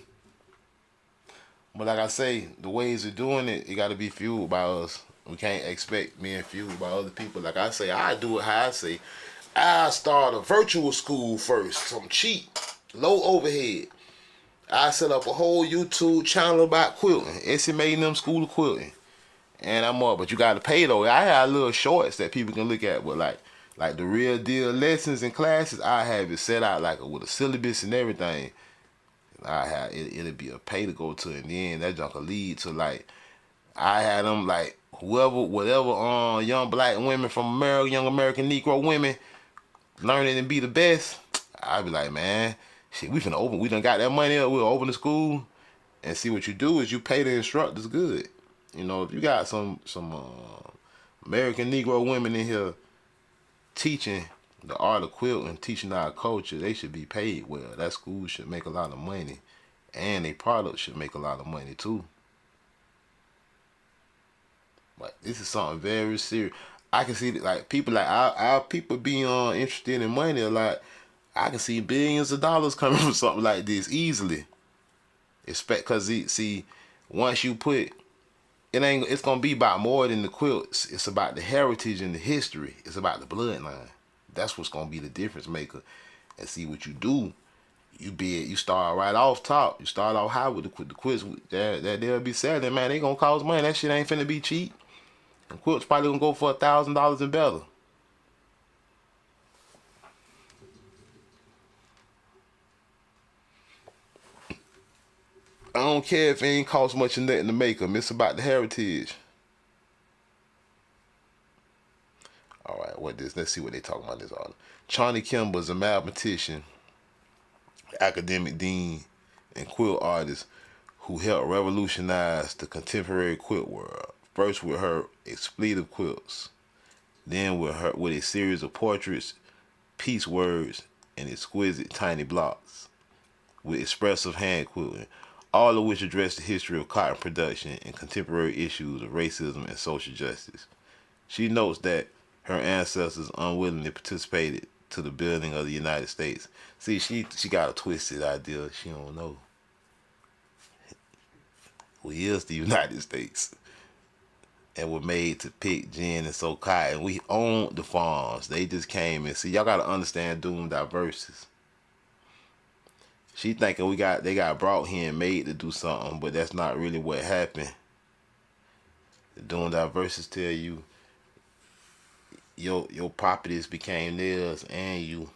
S4: But like I say, the ways of doing it, it got to be fueled by us. We can't expect being fueled by other people. Like I say, I do it how I say. I start a virtual school first. Some cheap, low overhead. I set up a whole YouTube channel about quilting. Essie made them school of quilting. And I'm up. But you got to pay though. I have little shorts that people can look at. But like the real deal lessons and classes, I have it set out like with a syllabus and everything. It'll be a pay to go to, and then that junk will lead to like I had them like whatever young black women from America, young American Negro women learning and be the best. I'd be like, man, shit, we done got that money up, we'll open the school, and see what you do is you pay the instructors good. You know, if you got some American Negro women in here teaching the art of quilting, teaching our culture, they should be paid well. That school should make a lot of money, and their product should make a lot of money too. But this is something very serious. I can see that, like people like our people being interested in money a lot. I can see billions of dollars coming from something like this easily. Because see, once you put it's gonna be about more than the quilts. It's about the heritage and the history. It's about the bloodline. That's what's gonna be the difference maker. And see what you do you start right off top. You start off high with the quilts that they'll be selling, man. They gonna cost money. That shit ain't finna be cheap. And quilts probably gonna go for $1,000 and better. I don't care if it ain't cost much of nothing to make them. It's about the heritage. All right, what this? Let's see what they talking about this article. Chawne Kimber is a mathematician, academic dean, and quilt artist who helped revolutionize the contemporary quilt world. First with her expletive quilts, then with a series of portraits, piece words, and exquisite tiny blocks with expressive hand quilting, all of which address the history of cotton production and contemporary issues of racism and social justice. She notes that her ancestors unwillingly participated to the building of the United States. See, she got a twisted idea. She don't know. We is the United States. And were made to pick, gin, and sow cotton. We owned the farms. They just came and see. Y'all gotta understand doomed diverses. She thinking they got brought here and made to do something, but that's not really what happened. The doomed diverses tell you your properties became theirs and you.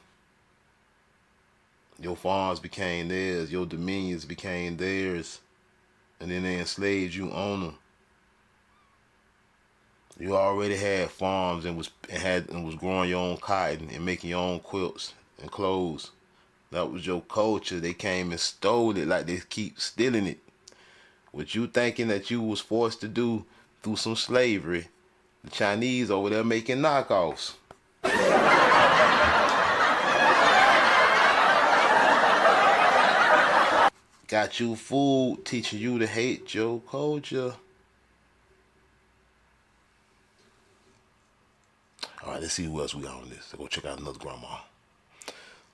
S4: Your farms became theirs. Your dominions became theirs. And then they enslaved you on them. You already had farms and was growing your own cotton and making your own quilts and clothes. That was your culture. They came and stole it like they keep stealing it. What you thinking that you was forced to do through some slavery, the Chinese over there making knockoffs. Got you fooled, teaching you to hate your culture. All right, let's see who else we got on this. Let's go check out another grandma.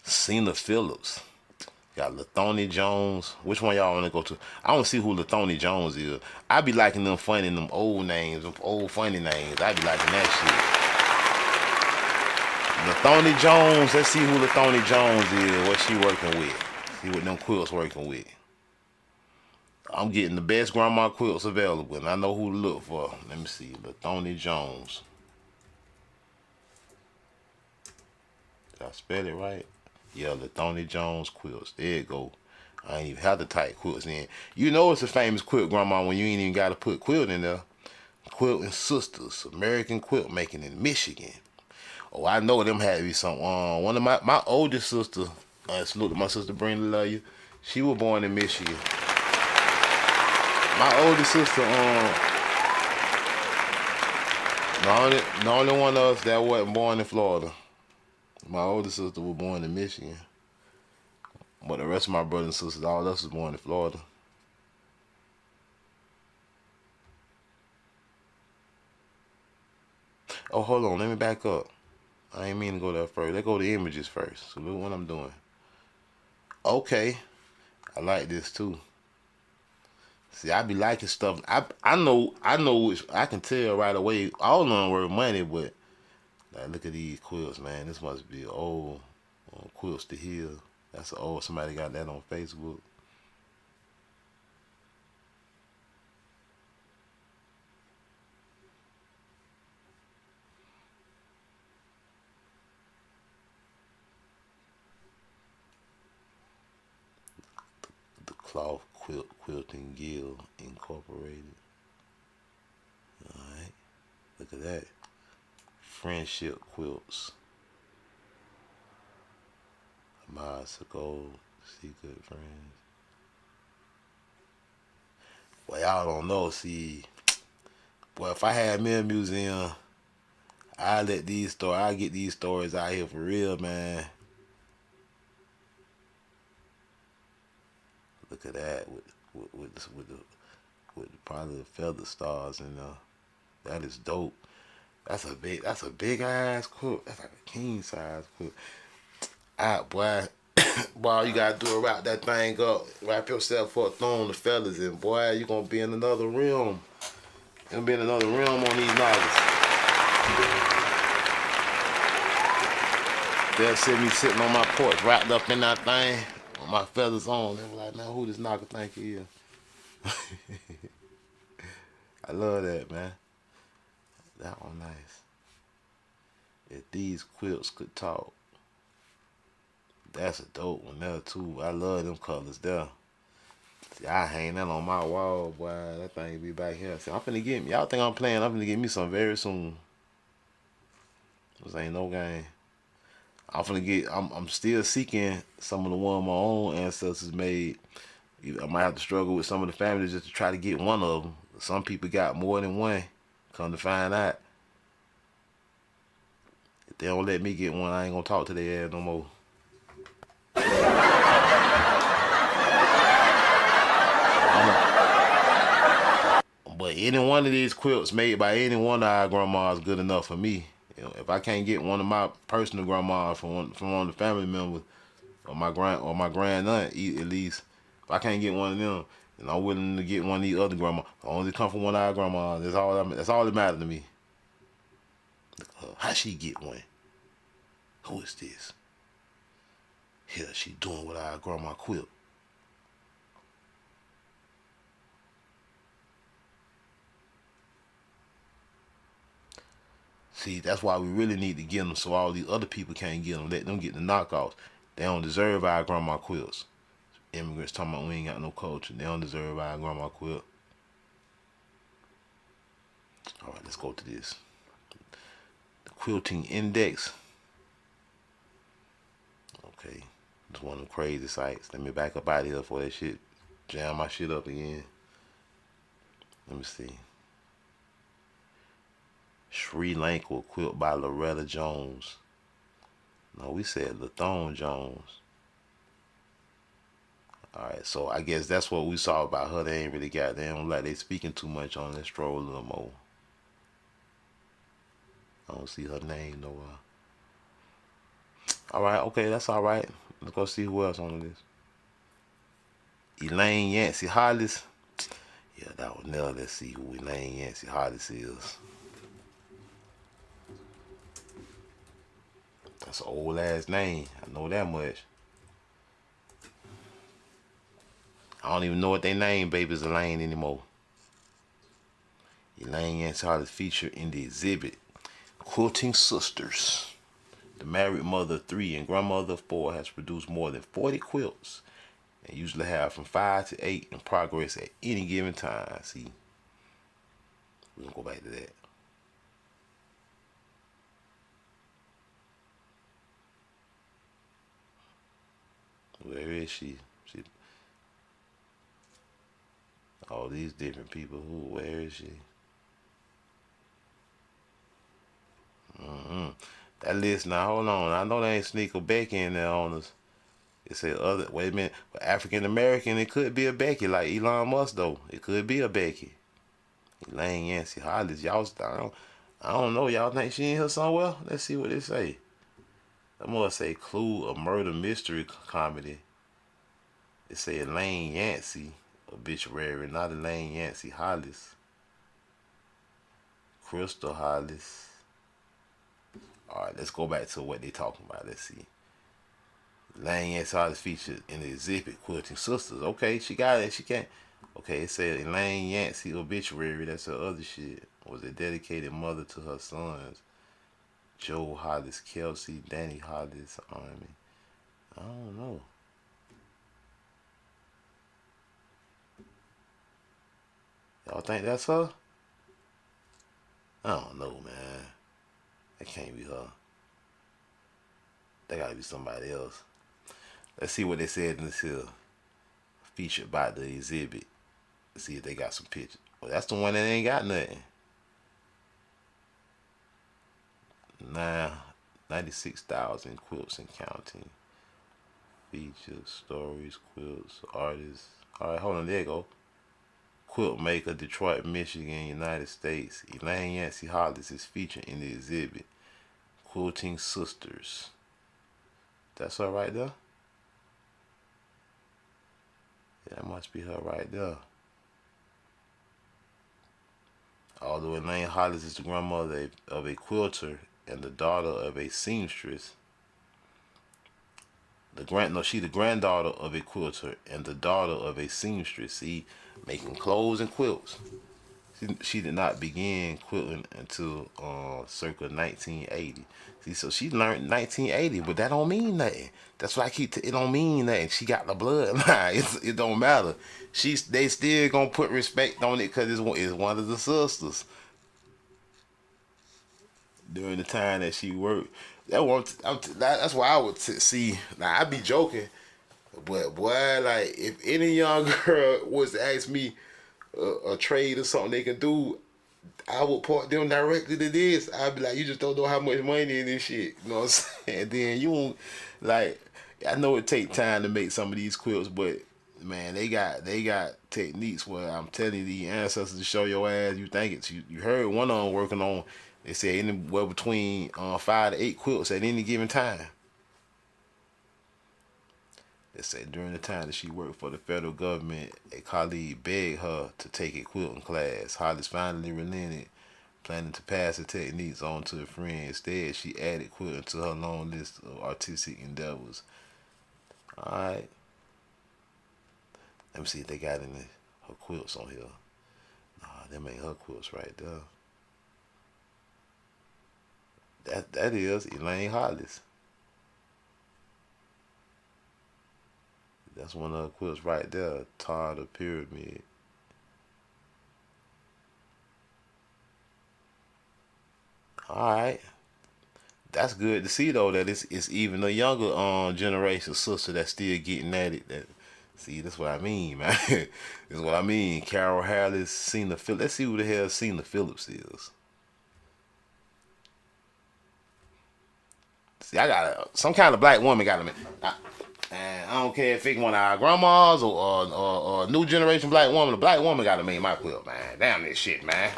S4: Sina Phillips. Got Lethonee Jones. Which one y'all want to go to? I want to see who Lethonee Jones is. I be liking them old names, them old funny names. I be liking that shit. Lethonee Jones. Let's see who Lethonee Jones is. What she working with. See what them quilts working with. I'm getting the best grandma quilts available, and I know who to look for. Let me see. Lethonee Jones. Did I spell it right? Yeah, Lethonee Jones quilts. There you go. I ain't even have to type quilts in. You know it's a famous quilt, grandma, when you ain't even got to put quilt in there. Quilting Sisters, American quilt making in Michigan. Oh, I know them had to be some. One of my oldest sister, salute to my sister Brenda, love you. She was born in Michigan. My oldest sister, the only one of us that wasn't born in Florida. My oldest sister was born in Michigan. But the rest of my brothers and sisters, all of us was born in Florida. Oh, hold on. Let me back up. I ain't mean to go there first. Let's go to images first. So look what I'm doing. Okay. I like this too. See, I be liking stuff. I know I can tell right away. All of them were money, but like, look at these quilts, man. This must be old Quilts to Heal. That's old. Somebody got that on Facebook. The Cloth Quilting Guild Incorporated. All right, look at that. Friendship Quilts. Bisa Gold, See Good Friends. Well, y'all don't know. See, boy, if I had me a museum, I get these stories out here for real, man. Look at that with probably the feather stars in there. That is dope. That's a big ass quilt. That's like a king size quilt. Boy, boy, you gotta do it, wrap that thing up, wrap yourself up, throwing the fellas in. Boy, you gonna be in another realm. You're gonna be in another realm on these novels. They'll see me sitting on my porch, wrapped up in that thing, with my feathers on. They were like, man, who this knocker think he is? I love that, man. That one nice. If these quilts could talk. That's a dope one there too. I love them colors there. See, I hang that on my wall, boy. That thing be back here. See, I'm finna get me. Y'all think I'm playing? I'm finna get me some very soon. This ain't no game. I'm still seeking some of the one my own ancestors made. I might have to struggle with some of the families just to try to get one of them. Some people got more than one. Come to find out, if they don't let me get one, I ain't gonna talk to their ass no more. But any one of these quilts made by any one of our grandmas is good enough for me. You know, if I can't get one of my personal grandmas from one of the family members, or my grand aunt at least, if I can't get one of them, then I'm willing to get one of these other grandmas. Only come from one of our grandmas. That's all that matters to me. How she get one? Who is this? Here she doing what our grandma quilt. See, that's why we really need to get them so all these other people can't get them. Let them get the knockoffs. They don't deserve our grandma quilts. Immigrants talking about we ain't got no culture. They don't deserve our grandma quilt. All right, let's go to this. The quilting index. Okay, it's one of the crazy sites. Let me back up out of here before that shit jam my shit up again. Let me see. Sri Lanka quilt by Lethonee Jones. No, we said Lethonee Jones. Alright, so I guess that's what we saw about her. They ain't really got, they don't like they speaking too much on this stroll a little more. I don't see her name nowhere. Alright, okay, that's alright. Let's go see who else on the list. Elaine Yancy Hollis. Yeah, that was now. Let's see who Elaine Yancy Hollis is. That's an old ass name. I know that much. I don't even know what they name babies Elaine anymore. Elaine Yancy Hollis featured in the exhibit Quilting Sisters. The married mother of 3 and grandmother of 4 has produced more than 40 quilts and usually have from 5 to 8 in progress at any given time. See, we're gonna go back to that. Where is she? All these different people. Where is she? That list now, hold on. I know they ain't sneak a Becky in there on us. It said other, wait a minute, but African American, it could be a Becky, like Elon Musk though. It could be a Becky. Elaine Yancy Hollis, y'all, I don't know, y'all think she in here somewhere? Let's see what they say. That must say clue, a murder mystery comedy. It say Elaine Yancy obituary, not Elaine Yancy Hollis. Crystal Hollis. Alright, let's go back to what they talking about. Let's see. Elaine Yancy Hollis featured in the exhibit Quilting Sisters. Okay, she got it. She can't. Okay, it said Elaine Yancy obituary. That's her other shit. Was a dedicated mother to her sons. Joe Hollis, Kelsey, Danny Hollis, Army. I don't know. Y'all think that's her? I don't know, man. That can't be her. That gotta be somebody else. Let's see what they said in this here. Featured by the exhibit. Let's see if they got some pictures. Well, that's the one that ain't got nothing. Nah, 96,000 quilts and counting. Features, stories, quilts, artists. Alright, hold on, there you go. Quilt maker, Detroit, Michigan, United States. Elaine Yancy Hollis is featured in the exhibit Quilting Sisters. That's her right there? Yeah, that must be her right there. Although Elaine Hollis is the grandmother of a quilter and the daughter of a seamstress, She the granddaughter of a quilter and the daughter of a seamstress. See, making clothes and quilts. She did not begin quilting until circa 1980. See, so she learned 1980, but that don't mean nothing. That's why it don't mean nothing. She got the bloodline. It don't matter. They still gonna put respect on it because it's one of the sisters. During the time that she worked, that's why I would see. Now I be joking, but boy, like if any young girl was to ask me a trade or something they can do, I would point them directly to this. I'd be like, you just don't know how much money in this shit. You know what I'm saying? And then you won't, like, I know it take time to make some of these quilts, but man, they got techniques where I'm telling you, the ancestors to show your ass. You think it's you heard one of them working on. They say anywhere between 5 to 8 quilts at any given time. They said during the time that she worked for the federal government, a colleague begged her to take a quilting class. Hollis finally relented, planning to pass the techniques on to a friend. Instead, she added quilting to her long list of artistic endeavors. Alright. Let me see if they got any her quilts on here. Nah, them ain't her quilts right there. That is Elaine Hollis. That's one of her quilts right there. Tar the Pyramid. Alright. That's good to see though that it's even a younger generation sister that's still getting at it. See, that's what I mean, man. This is what I mean. Carol Harris, Sina Phillips. Let's see who the hell Sina Phillips is. See, I got some kind of black woman got to and I don't care if it's one of our grandmas or new generation black woman. A black woman got to make my quilt, man. Damn this shit, man.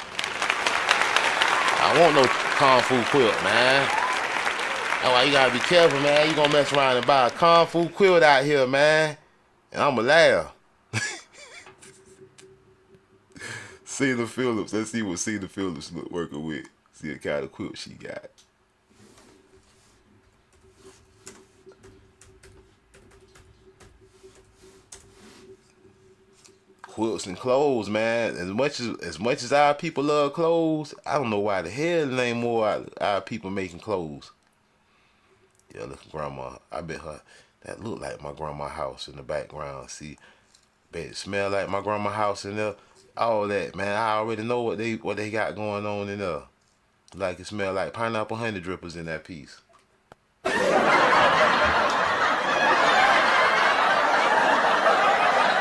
S4: I want no Kung Fu quilt, man. That's why you got to be careful, man. You going to mess around and buy a Kung Fu quilt out here, man. And I'm going to laugh. Sina Phillips. Let's see what Sina Phillips look working with. See what kind of quilt she got. Quilts and clothes, man. As much as our people love clothes, I don't know why the hell there ain't more our people making clothes. Yeah, look at grandma. I bet her that look like my grandma's house in the background. See, bet it smell like my grandma's house in there. All that, man. I already know what they got going on in there. Like it smell like pineapple honey drippers in that piece.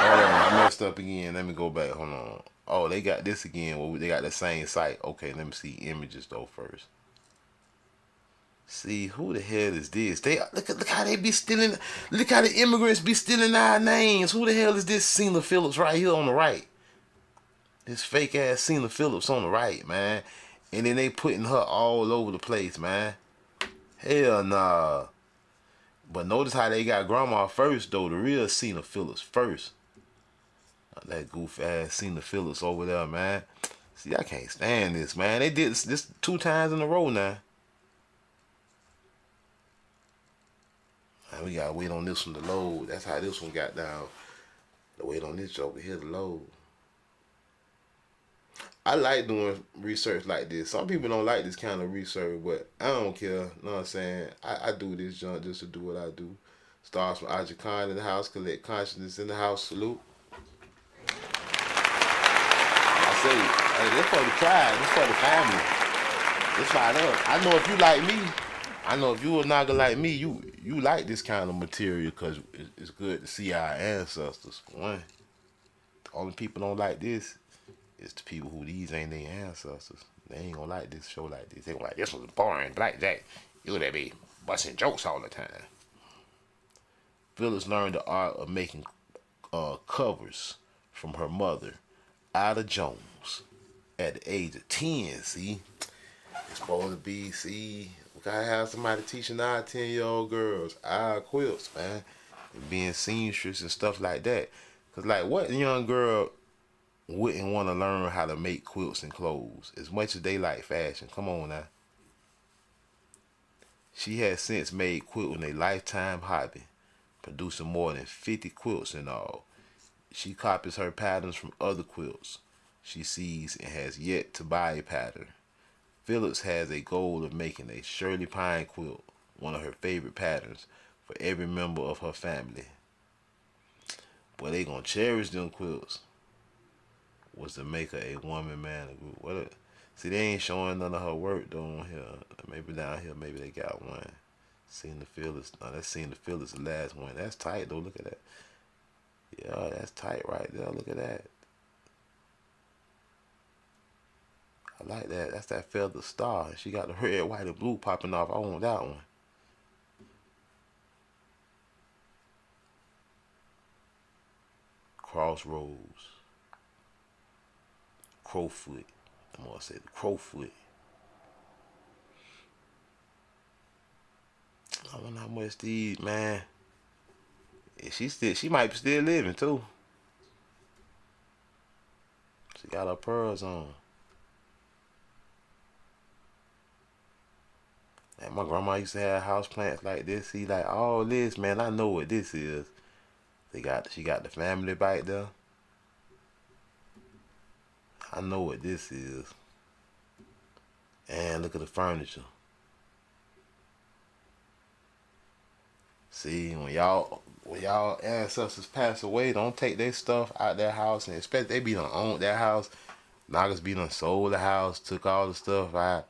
S4: I messed up again. Let me go back. Hold on. Oh, they got this again. Well, they got the same site. Okay, let me see images though first. See, who the hell is this? They look how they be stealing. Look how the immigrants be stealing our names. Who the hell is this Sina Phillips right here on the right? This fake ass Sina Phillips on the right, man. And then they putting her all over the place, man. Hell nah. But notice how they got grandma first though. The real Sina Phillips first. That goof ass Sina Phillips over there, man. See, I can't stand this, man. They did this 2 times in a row now. Man, we gotta wait on this one to load. That's how this one got down. To wait on this over here to load. I like doing research like this. Some people don't like this kind of research, but I don't care. You know what I'm saying? I do this junk just to do what I do. Stars from Aja Khan in the house, collect consciousness in the house, salute. Hey, this for the tribe, this for the family. This right up. I know if you like me, I know if you a nigga like me, you like this kind of material because it's good to see our ancestors. For one, the only people don't like this is the people who these ain't their ancestors. They ain't gonna like this show like this. They gonna like, this was boring, blackjack. You would be busting jokes all the time. Phyllis learned the art of making covers from her mother, Ida Jones, at the age of 10, see? It's supposed to be, see, we gotta have somebody teaching our 10-year-old girls our quilts, man. And being seamstress and stuff like that. Because, like, what young girl wouldn't want to learn how to make quilts and clothes as much as they like fashion? Come on now. She has since made quilting a lifetime hobby. producing more than 50 quilts in all. She copies her patterns from other quilts she sees and has yet to buy a pattern. Phillips has a goal of making a Shirley Pine quilt, one of her favorite patterns, for every member of her family. Boy, they gonna cherish them quilts. Was to make her a woman, man, a group. See, they ain't showing none of her work though on here. Maybe down here, maybe they got one. Sina Phillips. No, that's Sina Phillips, the last one. That's tight though. Look at that. Yeah, that's tight right there. Look at that. I like that. That's that feather star. She got the red, white, and blue popping off. I want that one. Crossroads. Crowfoot. I'm gonna say the crowfoot. I wonder how much these, man. She might be still living too. She got her pearls on. And my grandma used to have house plants like this. See, like all this, man. I know what this is. She got the family back there. I know what this is. And look at the furniture. See, when y'all ancestors pass away, don't take their stuff out their house, and especially they be done owned their house. Knockers be done sold the house, took all the stuff out,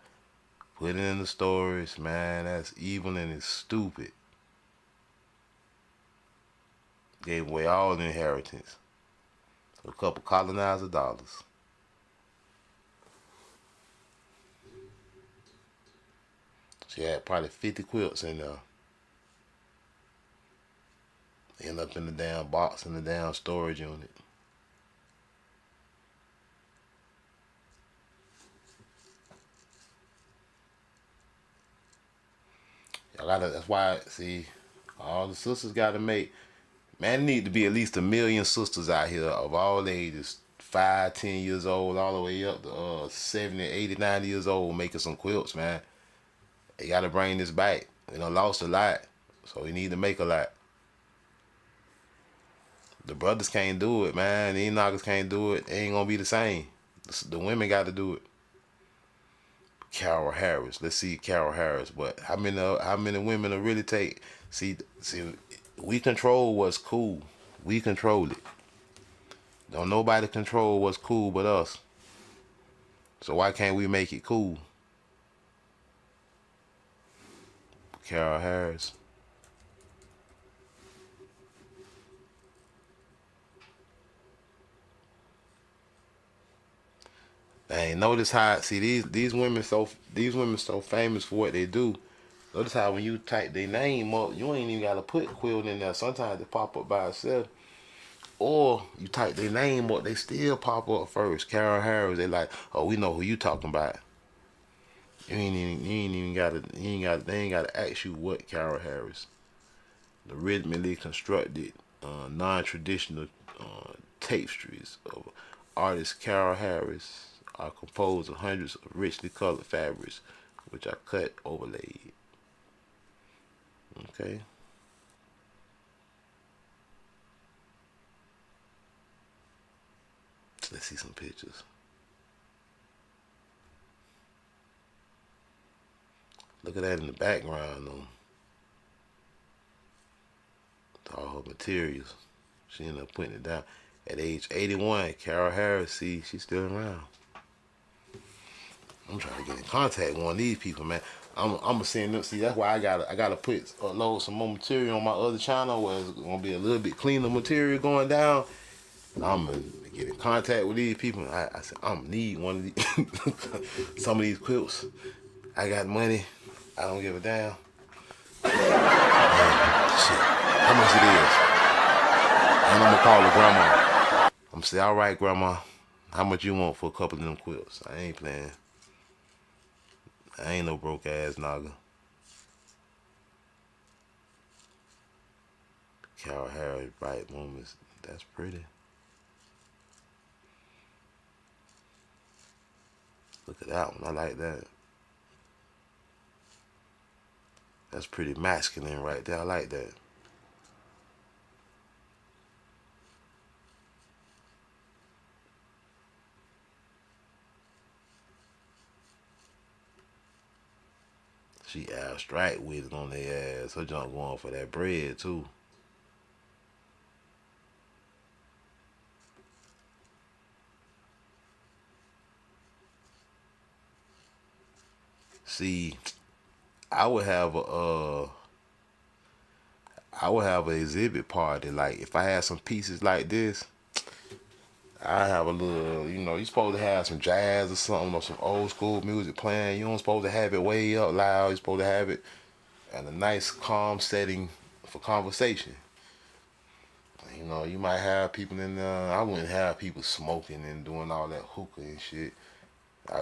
S4: put it in the storage. Man, that's evil and it's stupid. Gave away all the inheritance. A couple colonizer dollars. She had probably 50 quilts in there. End up in the damn box in the damn storage unit. That's why, see, all the sisters gotta make, man, there need to be at least 1 million sisters out here of all ages, 5, 10 years old, all the way up to 70, 80, 90 years old, making some quilts, man. They gotta bring this back. We done lost a lot, so we need to make a lot. The brothers can't do it, man. These knockers can't do it. It ain't gonna be the same. The women got to do it. Carol Harris. Let's see Carol Harris. But how many women will really take? See, we control what's cool. We control it. Don't nobody control what's cool but us. So why can't we make it cool? Carol Harris. Dang, notice how, see, these women so famous for what they do. Notice how when you type their name up, you ain't even gotta put quilt in there. Sometimes they pop up by itself. Or you type their name up, they still pop up first. Carol Harris, they like, oh, we know who you talking about. They ain't gotta ask you what Carol Harris. The rhythmically constructed, non-traditional tapestries of artist Carol Harris are composed of hundreds of richly colored fabrics, which are cut overlaid. Okay. Let's see some pictures. Look at that in the background, though. All her materials. She ended up putting it down. At age 81, Carol Harris, see, she's still around. I'm trying to get in contact with one of these people, man. I'm gonna send them. See, that's why I gotta upload some more material on my other channel where it's gonna be a little bit cleaner material going down. I'm gonna get in contact with these people. I said I'm gonna need one of these, some of these quilts. I got money. I don't give a damn. Shit. How much it is? And I'm gonna call her grandma. I'm gonna say, all right, grandma, how much you want for a couple of them quilts? I ain't playing. I ain't no broke ass nigga. Carol Harris, bright moments. That's pretty. Look at that one. I like that. That's pretty masculine right there. I like that. She abstract with it on their ass. Her junk going for that bread too. See, I would have a I would have an exhibit party. Like if I had some pieces like this, I have a little, you're supposed to have some jazz or something or some old school music playing. You don't supposed to have it way up loud. You're supposed to have it in a nice calm setting for conversation. You might have people in there. I wouldn't have people smoking and doing all that hookah and shit.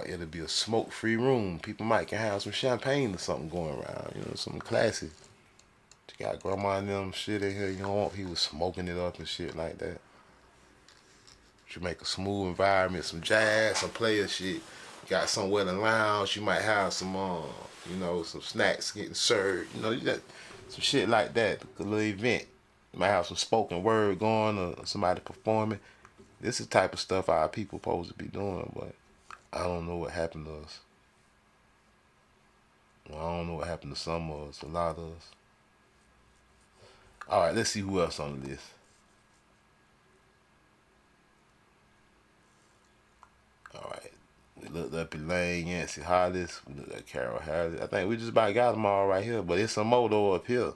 S4: It'll be a smoke-free room. People might can have some champagne or something going around. Something classy. You got grandma and them shit in here. You don't want people smoking it up and shit like that. You make a smooth environment, some jazz, some player shit. You got somewhere to lounge. You might have some, some snacks getting served. You got some shit like that. A little event. You might have some spoken word going or somebody performing. This is the type of stuff our people supposed to be doing, but I don't know what happened to us. Well, I don't know what happened to some of us, a lot of us. All right, let's see who else on the list. All right, we looked up Elaine Yancy Hollis. We looked at Harriet. I think we just about got them all right here, but it's some more though up here.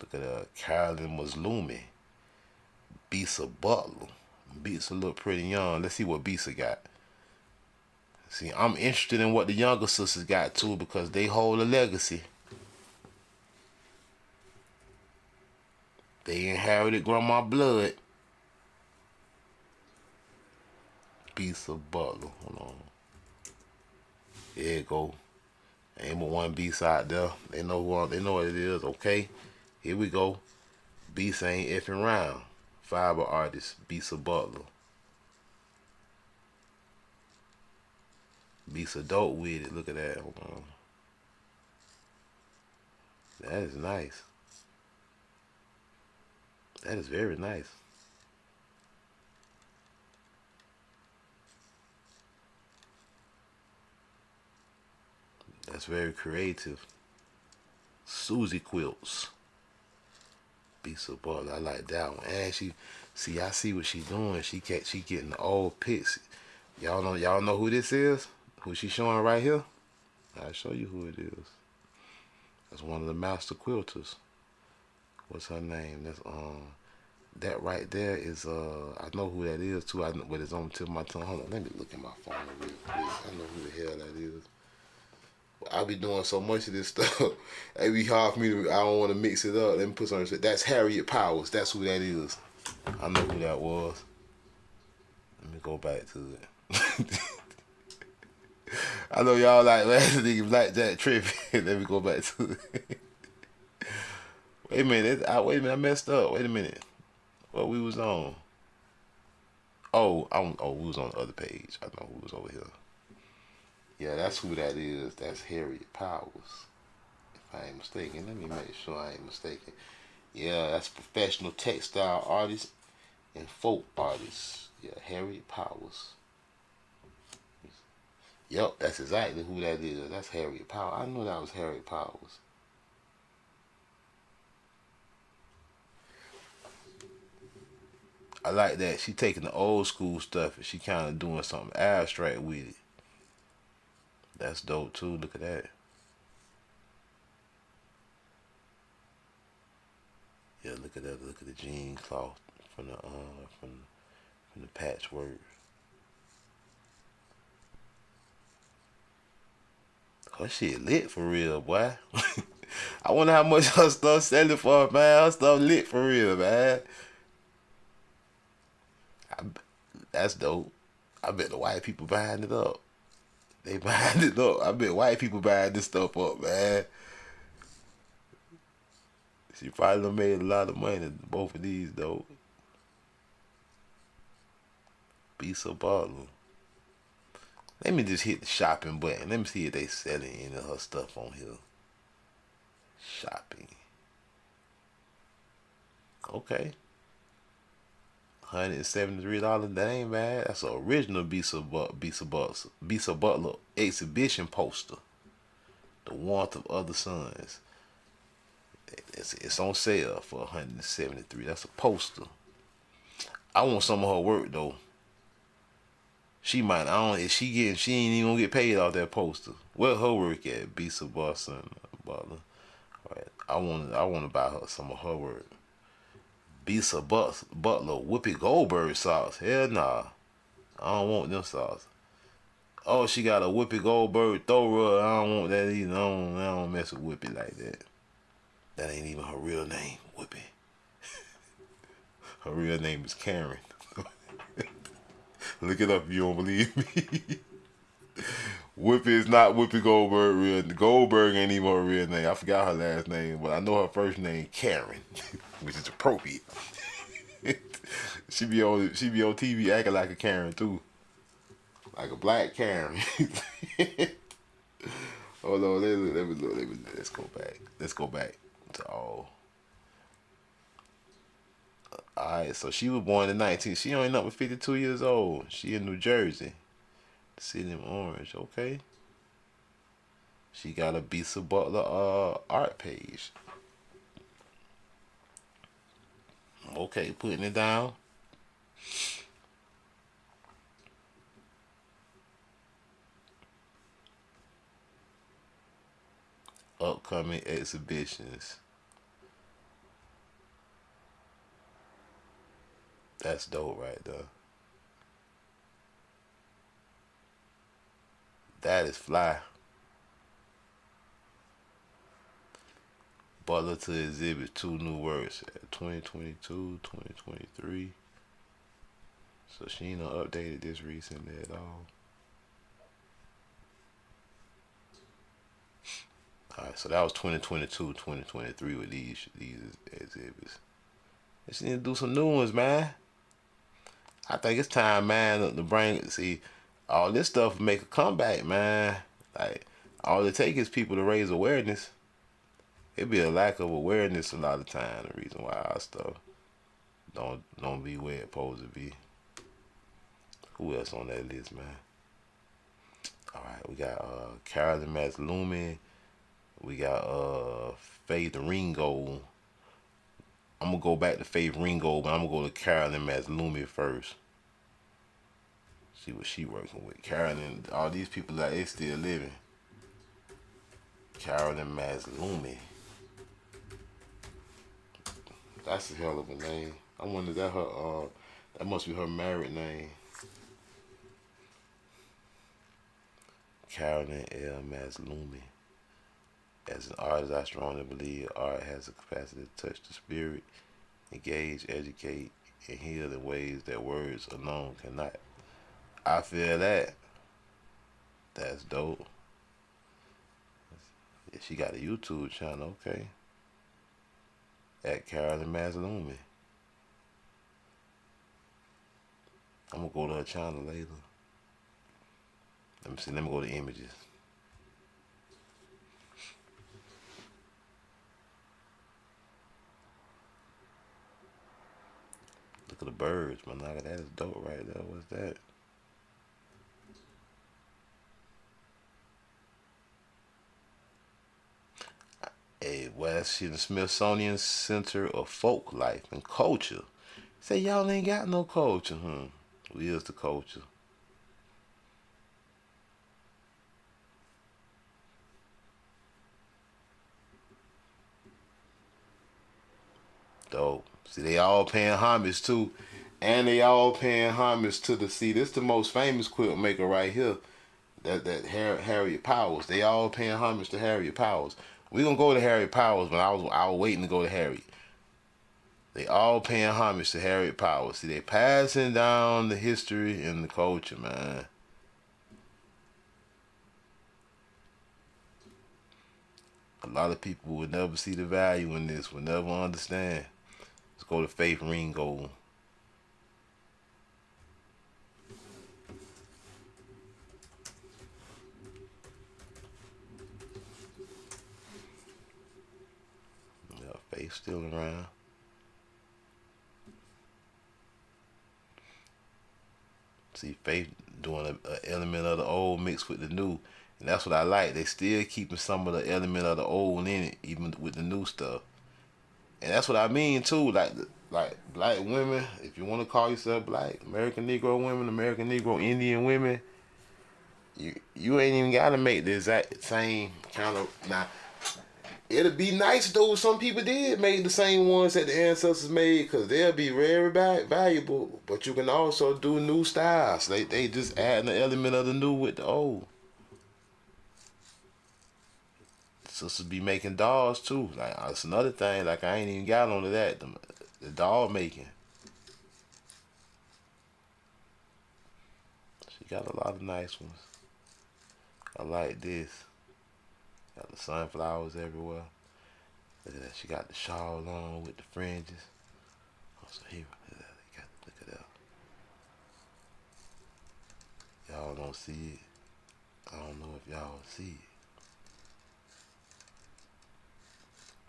S4: Look at Carolyn Muslumi. Bisa Butler. Bisa look pretty young. Let's see what Bisa got. See, I'm interested in what the younger sisters got too because they hold a legacy. They inherited grandma blood. Bisa Butler. Hold on. There you go. Ain't but one Bisa out there. They know what it is. Okay. Here we go. Bisa ain't effing around. Fiber artist, Bisa Butler. Bisa dope with it. Look at that. Hold on. That is nice. That is very nice. That's very creative. Susie Quilts. Bisa Butler. I like that one. And I see what she's doing. She getting the old pics. Y'all know who this is? Who she showing right here? I'll show you who it is. That's one of the master quilters. What's her name? That's that right there is I know who that is too. But it's on the tip of my tongue. Hold on, let me look at my phone real quick. I know who the hell that is. I'll be doing so much of this stuff. It'd be hard for me to. I don't want to mix it up. Let me put something. That's Harriet Powers. That's who that is. I know who that was. Let me go back to it. I know y'all like, man, this nigga Blackjack tripping. Let me go back to it. Wait a minute. I messed up. Wait a minute. What we was on? We was on the other page. I know who was over here. Yeah, that's who that is. That's Harriet Powers. If I ain't mistaken. Let me make sure I ain't mistaken. Yeah, that's professional textile artist and folk artist. Yeah, Harriet Powers. Yep, that's exactly who that is. That's Harriet Powers. I knew that was Harriet Powers. I like that. She taking the old school stuff and she kind of doing something abstract with it. That's dope too. Look at that. Yeah, look at that. Look at the jean cloth from the patchwork. Her shit lit for real, boy. I wonder how much her stuff selling for, man. Her stuff lit for real, man. That's dope. I bet the white people buying it up. They buying it up. I bet white people buying this stuff up, man. She probably done made a lot of money, both of these, though. Bisa Butler. Let me just hit the shopping button. Let me see if they selling any of her stuff on here. Shopping. Okay. $173. That ain't bad. That's an original Bisa Butler exhibition poster. The Warmth of Other Suns. It's on sale for $173. That's a poster. I want some of her work though. She might. I don't. If she ain't even gonna get paid off that poster. Where her work at? Bisa Butler. Right. I want to buy her some of her work. Bisa Butler Whoopi Goldberg socks. Hell nah. I don't want them socks. Oh, she got a Whoopi Goldberg throw rug. I don't want that either. I don't mess with Whoopi like that. That ain't even her real name, Whoopi. Her real name is Karen. Look it up if you don't believe me. Whoopi is not Whoopi Goldberg. Goldberg ain't even her real name. I forgot her last name, but I know her first name, Karen, which is appropriate. she be on TV acting like a Karen too, like a black Karen. Hold on, let me look. Let's go back. Let's go back to all. Alright, so she was born in 19. She only number 52 years old. She in New Jersey. City of Orange, okay. She got a Bisa Butler art page. Okay, putting it down. Upcoming exhibitions. That's dope right there. That is fly. Butler to exhibit 2 new works at 2022, 2023. So she ain't updated this recently at all. Alright, so that was 2022, 2023 with these exhibits. She need to do some new ones, man. I think it's time, man, to bring, see, all this stuff make a comeback, man. Like, all it takes is people to raise awareness. It be a lack of awareness a lot of time, the reason why our stuff don't be where it's supposed to be. Who else on that list, man? Alright, we got Carolyn Maslumi. We got Faith Ringgold. I'm gonna go back to Faith Ringgold, but I'm gonna go to Carolyn Maslumi first. See what she working with. Carolyn, all these people like they still living. Carolyn Maslumi. That's a hell of a name. I wonder that her that must be her married name. Carolyn L. Maslumi. As an artist, I strongly believe art has the capacity to touch the spirit, engage, educate, and heal in ways that words alone cannot. I feel that. That's dope. Yeah, she got a YouTube channel, okay. At Carolyn Maslumi. I'm gonna go to her channel later. Let me see, let me go to images. Look at the birds, man. That is dope right there. What's that? Hey, well, that's in the Smithsonian Center of Folk Life and Culture. Say y'all ain't got no culture, We is the culture. Dope. See, they all paying homage too. And they all paying homage to the, see, this the most famous quilt maker right here. That Harriet Powers. They all paying homage to Harriet Powers. We gonna go to Harriet Powers, but I was waiting to go to Harriet. They all paying homage to Harriet Powers. See, they passing down the history and the culture, man. A lot of people would never see the value in this, would never understand. Let's go to Faith Ringgold. Yeah, Faith still around. See, Faith doing an element of the old mixed with the new. And that's what I like. They still keeping some of the element of the old in it, even with the new stuff. And that's what I mean too. Like black women, if you want to call yourself black, American Negro women, American Negro Indian women, you ain't even gotta make the exact same kind of. Now, it'll be nice though. Some people did make the same ones that the ancestors made, cause they'll be very valuable. But you can also do new styles. They just add the element of the new with the old. Sisters be making dolls too. Like that's another thing. Like I ain't even got onto that. The doll making. She got a lot of nice ones. I like this. Got the sunflowers everywhere. Look at that. She got the shawl on with the fringes. Oh, so here, look at that. Y'all don't see it. I don't know if y'all see it.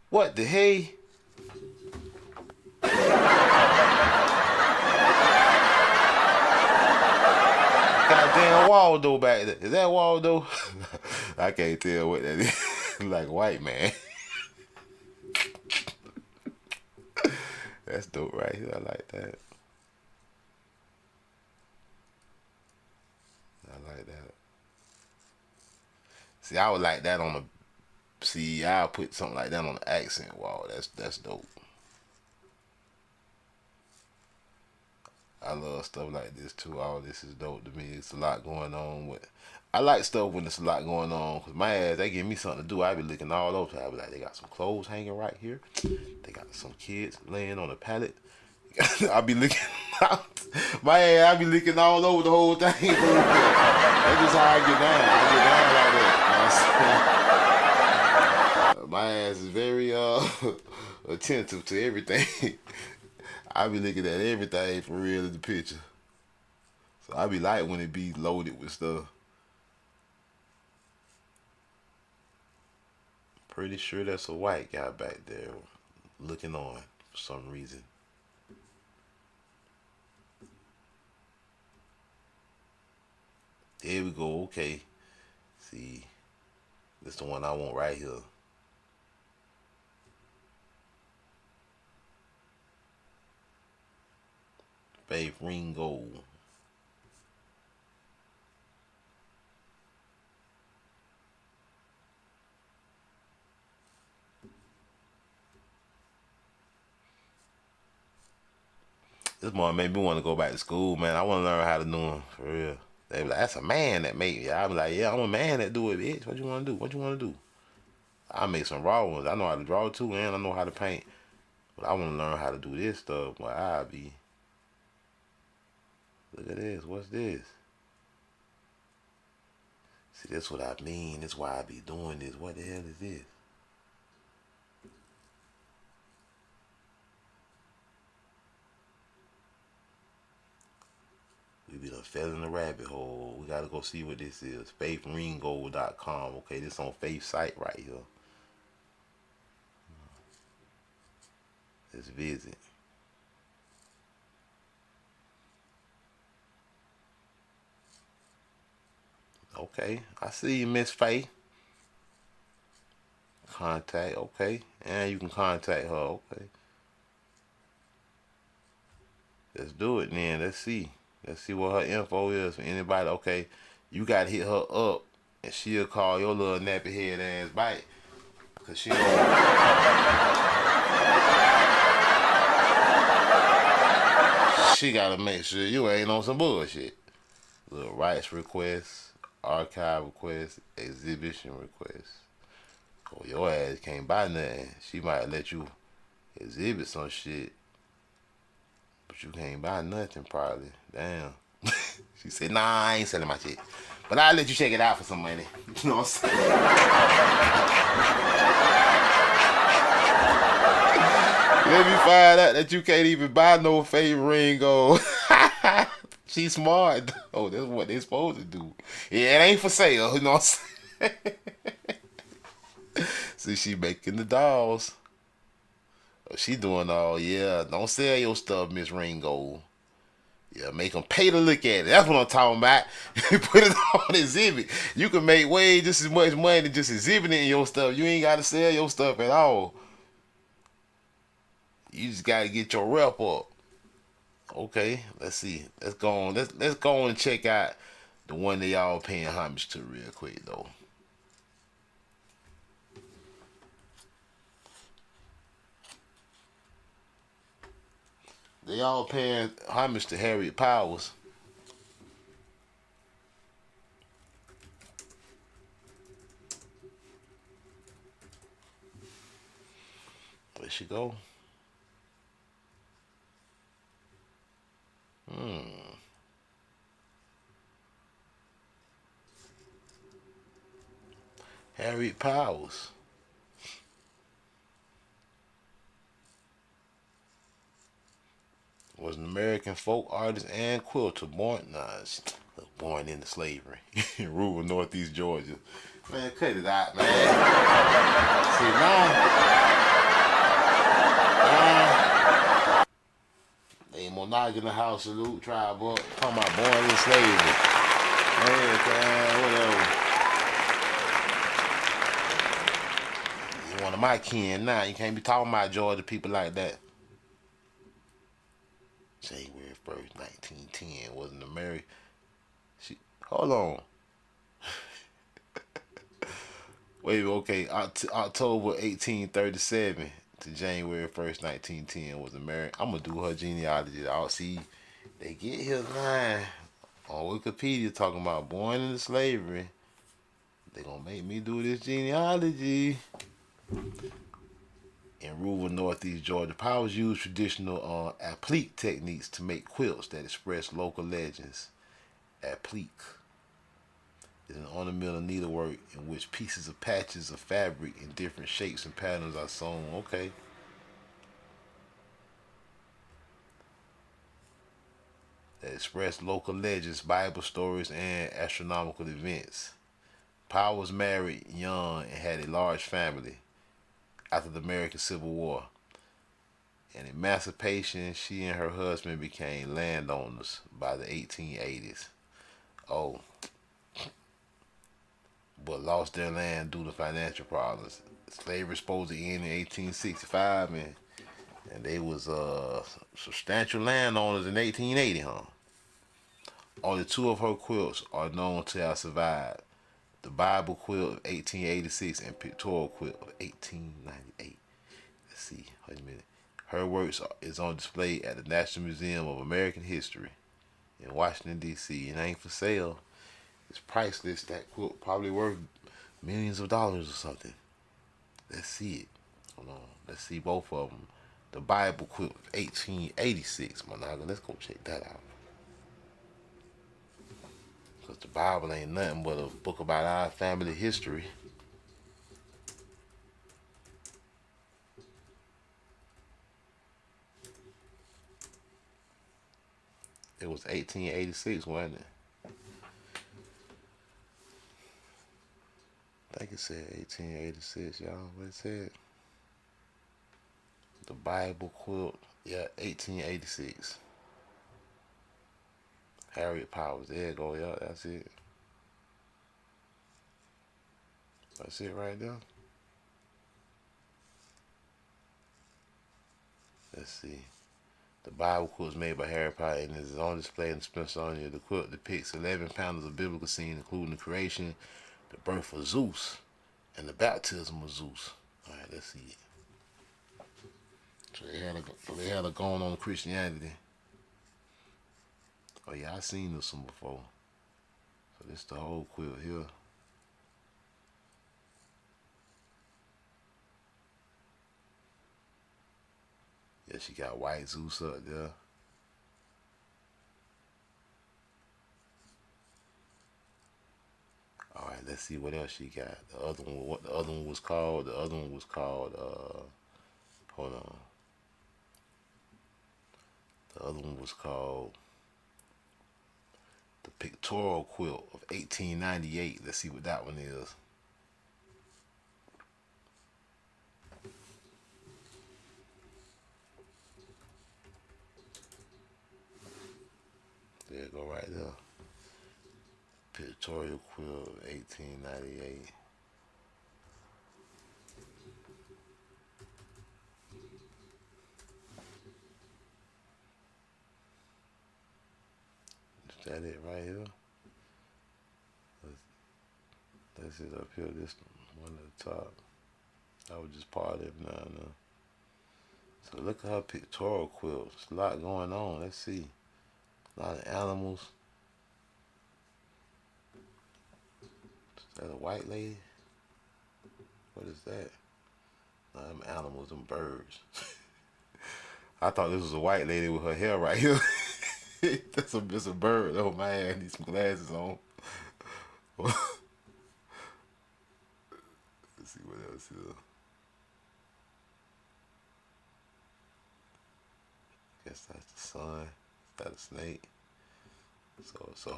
S4: What the hey? Goddamn Waldo back there. Is that Waldo? I can't tell what that is. Like a white man. That's dope right here. I like that. I like that. See, I would like that on the. See, I'll put something like that on the accent wall. That's dope. I love stuff like this too. All this is dope to me. It's a lot going on with. I like stuff when there's a lot going on. Cause my ass, they give me something to do. I be looking all over. I be like, they got some clothes hanging right here. They got some kids laying on a pallet. I be looking out. My ass, I be looking all over the whole thing. That's just how I get down. I get down like that. You know what I'm saying? My ass is very attentive to everything. I be looking at everything for real in the picture. So I be like when it be loaded with stuff. Pretty sure that's a white guy back there looking on for some reason. There we go. Okay. See, this is the one I want right here. Faith Ringgold. This one made me want to go back to school, man. I want to learn how to do them, for real. They be like, that's a man that made me. I be like, yeah, I'm a man that do it, bitch. What you want to do? What you want to do? I make some raw ones. I know how to draw too, and I know how to paint. But I want to learn how to do this stuff where I be. Look at this. What's this? See, that's what I mean. That's why I be doing this. What the hell is this? We be done fell in the rabbit hole. We gotta go see what this is. FaithRinggold.com. Okay, this on Faith's site right here. Let's visit. Okay, I see you, Miss Faith. Contact, okay. And you can contact her, okay. Let's do it then. Let's see. Let's see what her info is for anybody. Okay, you gotta hit her up and she'll call your little nappy head ass back. Cause she don't she gotta make sure you ain't on some bullshit. Little rights requests, archive requests, exhibition requests. Oh, your ass can't buy nothing. She might let you exhibit some shit, but you can't buy nothing probably. Damn. She said, nah, I ain't selling my shit. But I'll let you check it out for some money. You know what I'm saying? Let me find out that you can't even buy no fake Ringgold. She's smart. Oh, that's what they supposed to do. Yeah, it ain't for sale. You know what I'm saying? See, she making the dolls. She doing all, yeah. Don't sell your stuff, Miss Ringgold. Yeah, make them pay to look at it. That's what I'm talking about. Put it on exhibit. You can make way just as much money than just exhibiting your stuff. You ain't got to sell your stuff at all. You just got to get your rep up. Okay, let's see. Let's go on. Let's go on and check out the one that y'all paying homage to real quick though. They all paying homage to Harriet Powers. There she go. Harriet Powers. Was an American folk artist and quilter born into slavery in rural Northeast Georgia. Man, cut it out, man. See, now, they monogamy salute tribe up. Talking about born in slavery. Man, whatever. You one of my kin now. You can't be talking about Georgia people like that. January 1st, 1910 wasn't American. Hold on. Wait, okay. October 1837 to January 1st, 1910 was American. I'm going to do her genealogy. I'll see. They get his line on Wikipedia talking about born into slavery. They going to make me do this genealogy. In rural Northeast Georgia, Powers used traditional applique techniques to make quilts that express local legends. Applique is an ornamental needlework in which pieces of patches of fabric in different shapes and patterns are sewn. Okay. That express local legends, Bible stories, and astronomical events. Powers married young and had a large family. After the American Civil War and emancipation, she and her husband became landowners by the 1880s. Oh, but lost their land due to financial problems. Slavery was supposed to end in 1865, and they was substantial landowners in 1880, huh? Only two of her quilts are known to have survived. The Bible Quilt of 1886 and Pictorial Quilt of 1898. Let's see. Wait a minute. Her works is on display at the National Museum of American History in Washington, D.C. It ain't for sale. It's priceless. That quilt probably worth millions of dollars or something. Let's see it. Hold on. Let's see both of them. The Bible Quilt of 1886. Let's go check that out. Because the Bible ain't nothing but a book about our family history. It was 1886, wasn't it? I think it said 1886, y'all. What it said? The Bible Quilt. Yeah, 1886. Harriet Powers. There you go. Yeah, that's it. That's it right there. Let's see. The Bible quilt was made by Harriet Powers and is on display in the Smithsonian. The quilt depicts 11 panels of biblical scenes, including the creation, the birth of Zeus, and the baptism of Zeus. All right, let's see it. So they had a going on Christianity. Oh yeah, I seen this one before. So this the whole quilt here. Yeah, she got white Zeus up there. All right, let's see what else she got. The other one, what the other one was called? The other one was called. Hold on. The other one was called the Pictorial Quilt of 1898. Let's see what that one is. There you go right there. Pictorial quilt, 1898. Is that it right here? That's it up here. This one at the top. I was just part of it now. So look at her pictorial quilt. There's a lot going on. Let's see. A lot of animals. Is that a white lady? What is that? No, them animals, them birds. I thought this was a white lady with her hair right here. That's a bird. Oh man, I need some glasses on. Let's see what else here. Guess that's the sun. Is that a snake? So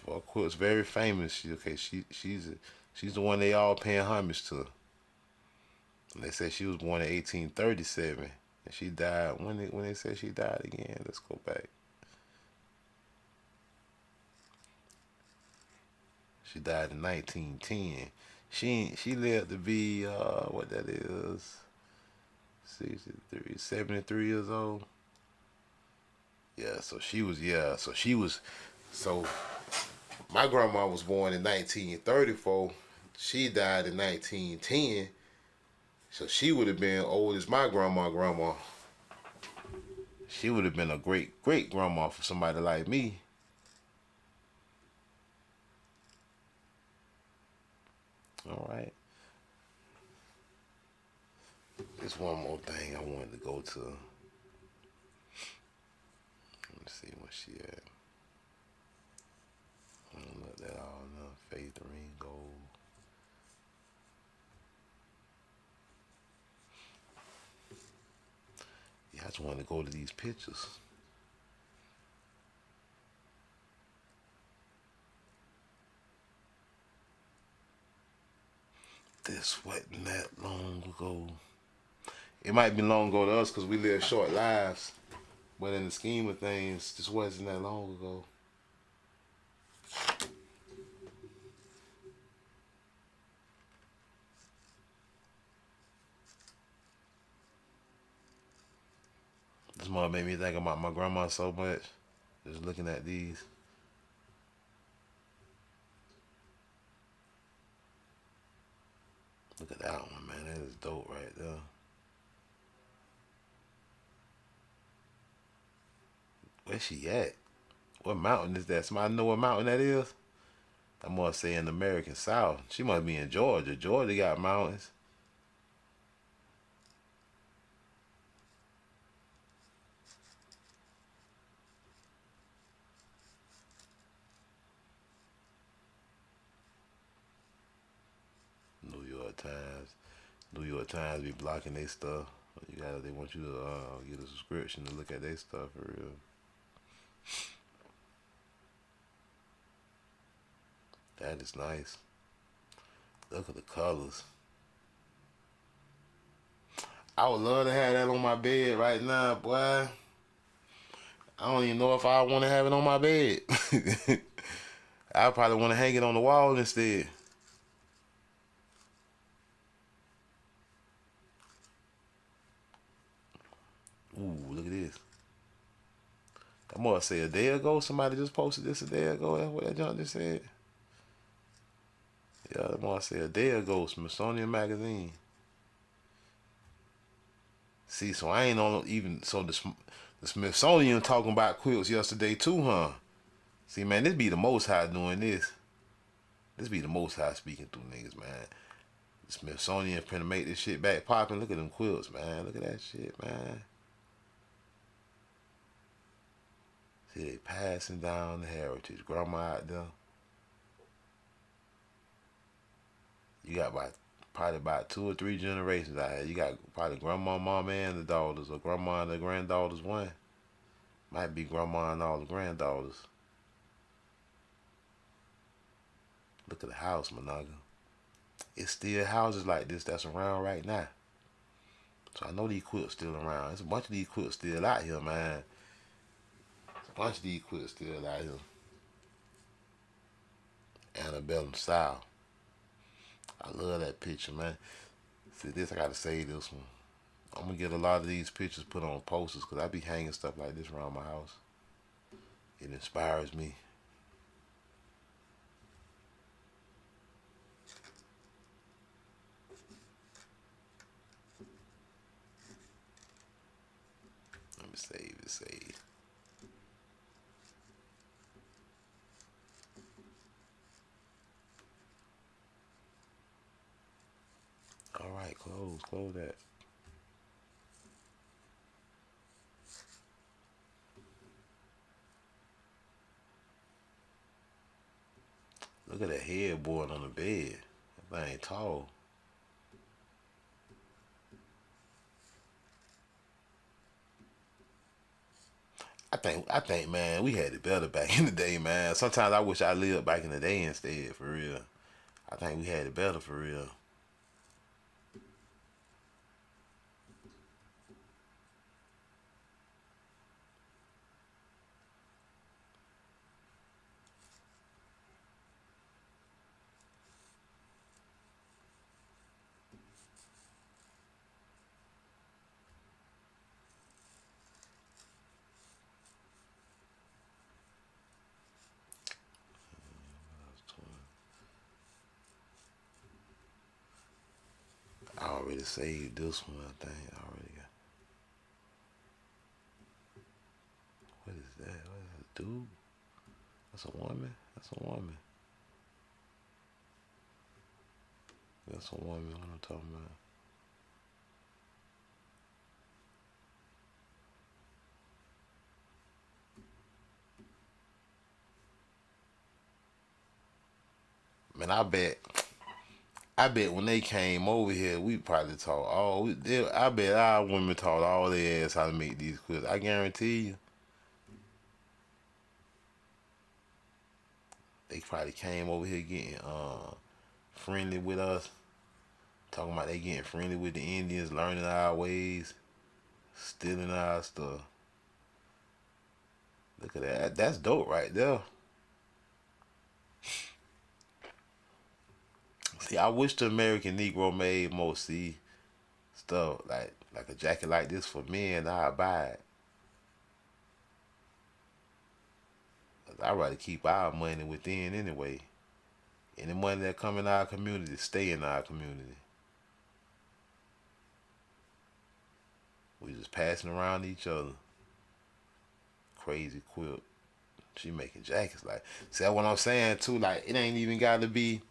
S4: her quilt's very famous. She's the one they all paying homage to. And they said she was born in 1837, and she died when they said she died again. Let's go back. She died in 1910. She lived to be what that is, 73 years old. Yeah, so she was. So my grandma was born in 1934. She died in 1910. So she would have been old as my grandma. She would have been a great grandma for somebody like me. All right. There's one more thing I wanted to go to. Let's see where she at. I don't look that all enough. Faith Ringgold. Yeah, I just wanted to go to these pictures. This wasn't that long ago. It might be long ago to us because we live short lives. But in the scheme of things, this wasn't that long ago. This mother made me think about my grandma so much. Just looking at these. Look at that one, man. That is dope right there. Where's she at? What mountain is that? Somebody know what mountain that is? I must say in the American South. She must be in Georgia. Georgia got mountains. New York Times be blocking their stuff. They want you to get a subscription to look at their stuff for real. That is nice. Look at the colors. I would love to have that on my bed right now, boy. I don't even know if I want to have it on my bed. I probably want to hang it on the wall instead. Ooh, look at this. I must say a day ago, somebody just posted this a day ago. That's what that junk just said. Yeah, I must say a day ago, Smithsonian Magazine. See, so I ain't on even, so the Smithsonian talking about quilts yesterday too, huh? See, man, this be the Most High doing this. This be the Most High speaking through niggas, man. The Smithsonian finna make this shit back popping. Look at them quilts, man. Look at that shit, man. See, they passing down the heritage. Grandma out there. You got probably about 2 or 3 generations out here. You got probably grandma, mama, and the daughters, or grandma and the granddaughters one. Might be grandma and all the granddaughters. Look at the house, Monaga. It's still houses like this that's around right now. So I know these quilts still around. There's a bunch of these quilts still out here, man. There's a bunch of these quilts still out here. Antebellum style. I love that picture, man. See this, I gotta save this one. I'm gonna get a lot of these pictures put on posters because I be hanging stuff like this around my house. It inspires me. Let me save it, save. All right, close that. Look at that headboard on the bed. That thing tall. I think, man, we had it better back in the day, man. Sometimes I wish I lived back in the day instead, for real. I think we had it better, for real. I already saved this one, I think. I already got. What is that? What is that, dude? That's a woman? That's a woman. That's a woman, what I'm talking about. Man, I bet when they came over here, we probably taught I bet our women taught all their ass how to make these quilts. I guarantee you. They probably came over here getting friendly with us. Talking about they getting friendly with the Indians, learning our ways, stealing our stuff. Look at that. That's dope right there. See, I wish the American Negro made more stuff like a jacket like this for men. I'd buy it. I'd rather keep our money within anyway. Any money that come in our community, stay in our community. We just passing around each other. Crazy quilt. She making jackets like. See, that's what I'm saying too. Like, it ain't even got to be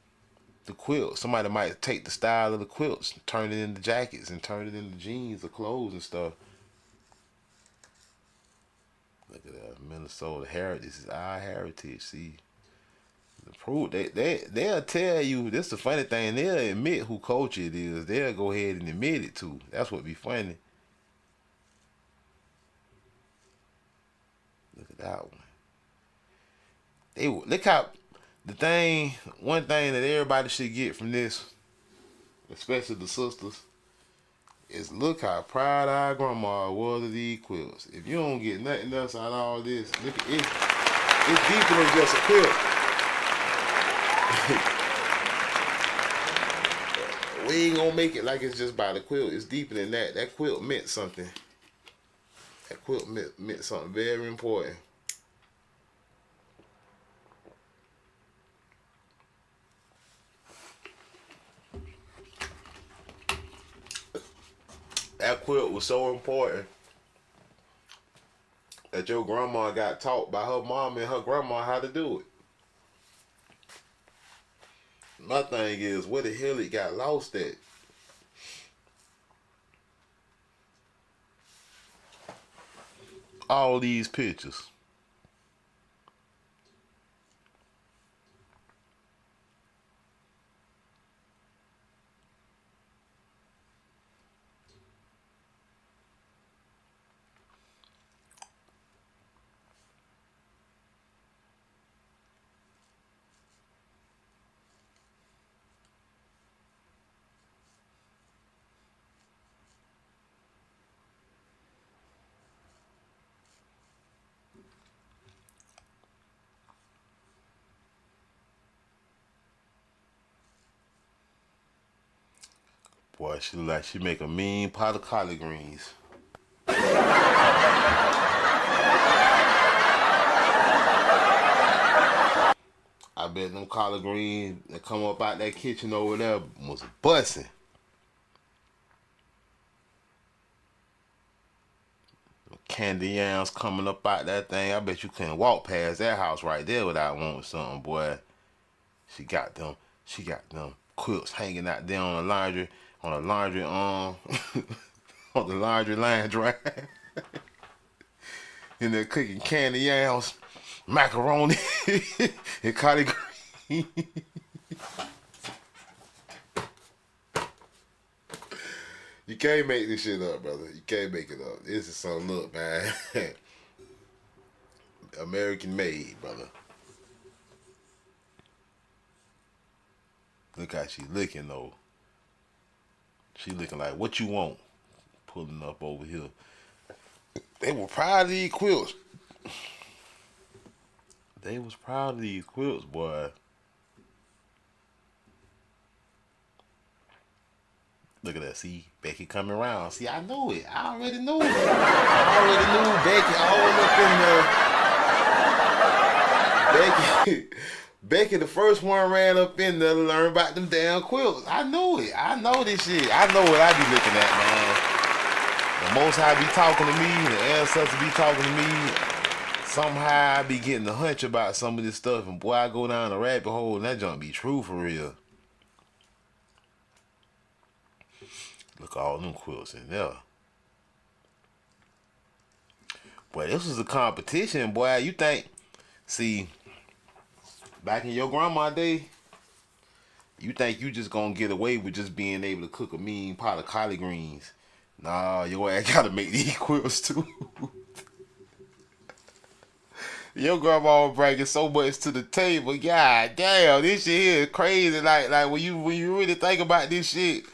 S4: the quilt. Somebody might take the style of the quilts, turn it into jackets, and turn it into jeans or clothes and stuff. Look at that, Minnesota heritage. This is our heritage. See, the proof they'll tell you. This is the funny thing. They'll admit who culture it is. They'll go ahead and admit it too. That's what be funny. Look at that one. Look how one thing that everybody should get from this, especially the sisters, is look how proud our grandma was of these quilts. If you don't get nothing else out of all this, look at it. It's deeper than just a quilt. We ain't gonna make it like it's just by the quilt. It's deeper than that. That quilt meant something. That quilt meant something very important. That quilt was so important that your grandma got taught by her mom and her grandma how to do it. My thing is, where the hell it got lost at? All these pictures. Boy, she look like she make a mean pot of collard greens. I bet them collard greens that come up out that kitchen over there was busting. Candy yams coming up out that thing. I bet you couldn't walk past that house right there without wanting something, boy. She got them quilts hanging out there on the laundry on the laundry line dry. And they're cooking candy yams, macaroni, and collard greens. You can't make this shit up, brother. You can't make it up. This is some look, man. American made, brother. Look how she looking, though. She looking like, what you want? Pulling up over here. They were proud of these quilts. They was proud of these quilts, boy. Look at that. See, Becky coming around. See, I know it. I already knew it. I already knew Becky all up in there. Becky, the first one ran up in there to learn about them damn quilts. I know it. I know this shit. I know what I be looking at, man. The Most High be talking to me. The ancestors be talking to me. Somehow I be getting a hunch about some of this stuff. And boy, I go down the rabbit hole and that junk be true for real. Look at all them quilts in there. Boy, this was a competition, boy. You think, see, back in your grandma day, you think you just gonna get away with just being able to cook a mean pot of collard greens. Nah, your ass gotta make these quilts too. Your grandma was bringing so much to the table. God damn, this shit here is crazy. Like when you really think about this shit,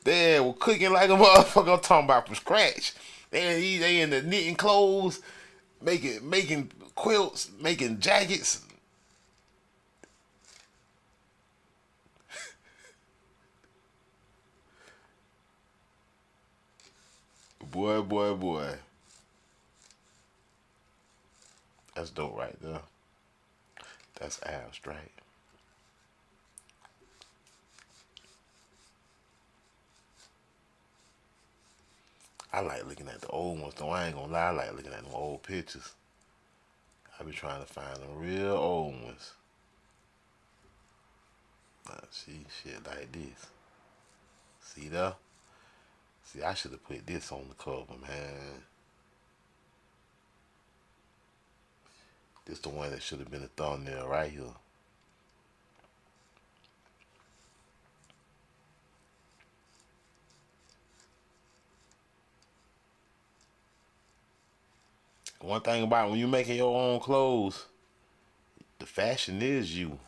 S4: they were cooking like a motherfucker. I'm talking about from scratch. They in the knitting clothes, making quilts, making jackets. Boy. That's dope right there. That's abstract. I like looking at the old ones, though. I ain't gonna lie, I like looking at them old pictures. I be trying to find them real old ones. See, shit like this. See there? See, I should have put this on the cover, man. This the one that should have been a thumbnail right here. One thing about when you're making your own clothes, the fashion is you.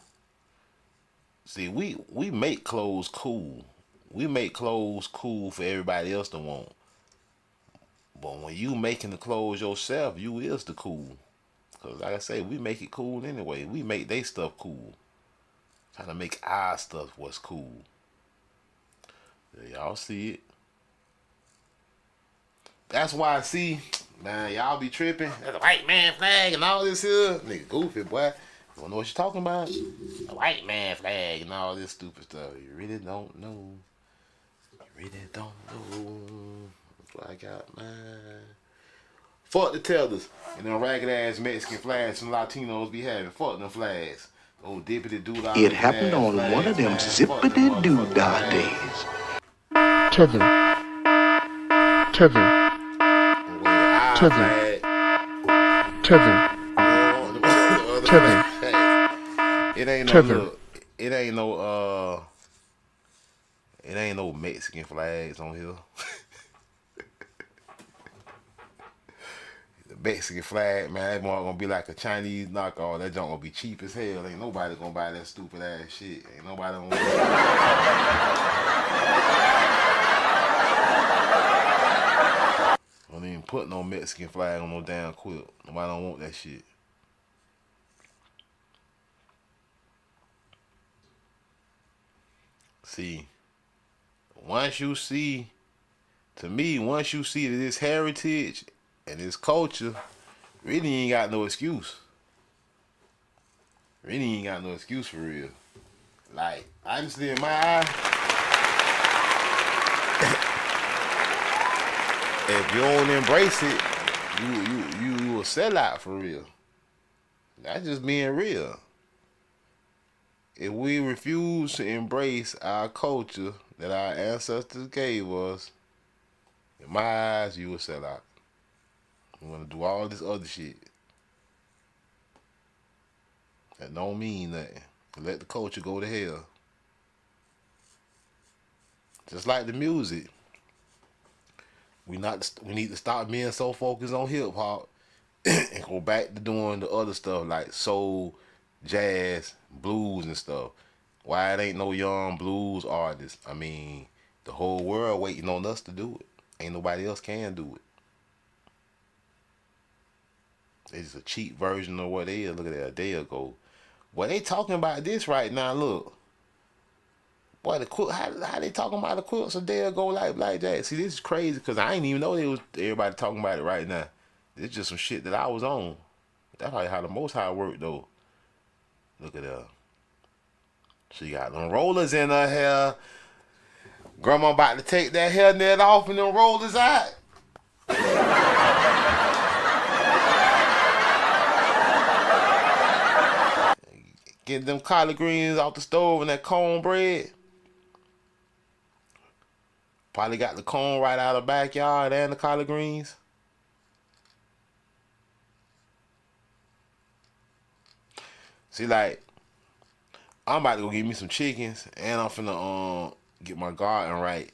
S4: See, we make clothes cool. We make clothes cool for everybody else to want. But when you making the clothes yourself, you is the cool. Because like I say, we make it cool anyway. We make they stuff cool. Trying to make our stuff what's cool. Yeah, y'all see it. That's why I see, man, y'all be tripping. That's a white man flag and all this here. Nigga goofy, boy. You don't know what you're talking about? A white man flag and all this stupid stuff. You really don't know. You really don't know. That's what I got, man. Fuck the tellers and them ragged ass Mexican flags some Latinos be having. Fuck them flags. Oh, dippity doo dah.
S6: It happened on one of them zippity doo dah days.
S7: Tether.
S4: It ain't no look, it ain't no Mexican flags on here. The Mexican flag, man, that one gonna be like a Chinese knockoff. That junk gonna be cheap as hell. Ain't nobody gonna buy that stupid ass shit. Ain't nobody gonna don't even put no Mexican flag on no damn quilt. Nobody don't want that shit. See, once you see, to me, once you see that this heritage and this culture, really ain't got no excuse. Really ain't got no excuse for real. Like, honestly, in my eye, if you don't embrace it, you a sellout for real. That's just being real. If we refuse to embrace our culture that our ancestors gave us, in my eyes, you a sellout. You want to do all this other shit that don't mean nothing. Let the culture go to hell. Just like the music. We need to stop being so focused on hip hop and go back to doing the other stuff like soul, jazz, blues and stuff. Why it ain't no young blues artists? I mean, the whole world waiting on us to do it. Ain't nobody else can do it. It's a cheap version of what they is. Look at that, a day ago. Boy, they talking about this right now. Look, boy, the quilt. How they talking about the quilts a day ago like that? See, this is crazy because I ain't even know everybody talking about it right now. It's just some shit that I was on. That's probably how the Most High worked though. Look at her. She got them rollers in her hair. Grandma about to take that hairnet off and them rollers out. Get them collard greens off the stove and that cornbread. Probably got the corn right out of the backyard and the collard greens. See, like, I'm about to go get me some chickens and I'm finna get my garden right.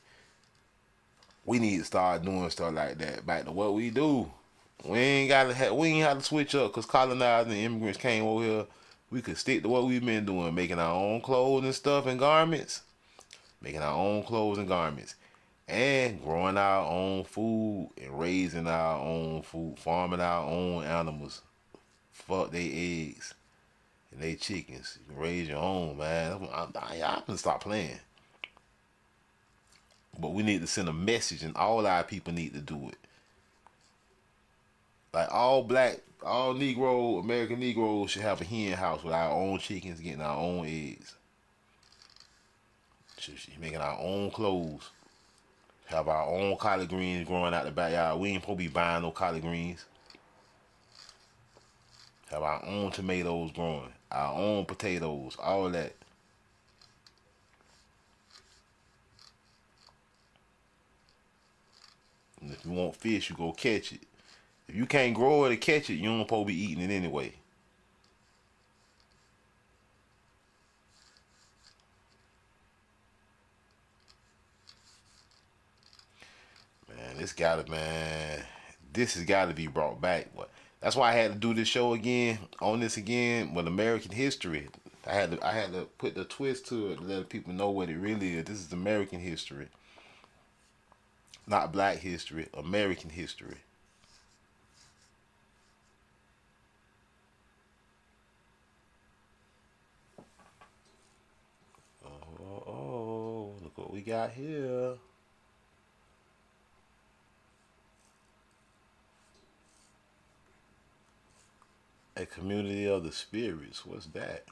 S4: We need to start doing stuff like that. Back to what we do. We ain't have to switch up because colonizers and immigrants came over here. We could stick to what we've been doing, making our own clothes and stuff and garments. Making our own clothes and garments. And growing our own food and raising our own food, farming our own animals. Fuck they eggs and they chickens. You can raise your own, man. I can stop playing. But we need to send a message and all our people need to do it. Like all black, all Negro, American Negroes should have a hen house with our own chickens, getting our own eggs. She's making our own clothes. Have our own collard greens growing out the backyard. We ain't supposed to be buying no collard greens. Have our own tomatoes growing. Our own potatoes. All of that. And if you want fish, you go catch it. If you can't grow it or catch it, you don't supposed to be eating it anyway. Man, this has gotta be brought back. But that's why I had to do this show again, with American history. I had to put the twist to it to let people know what it really is. This is American history. Not black history, American history. Oh, look what we got here. A community of the spirits. What's that?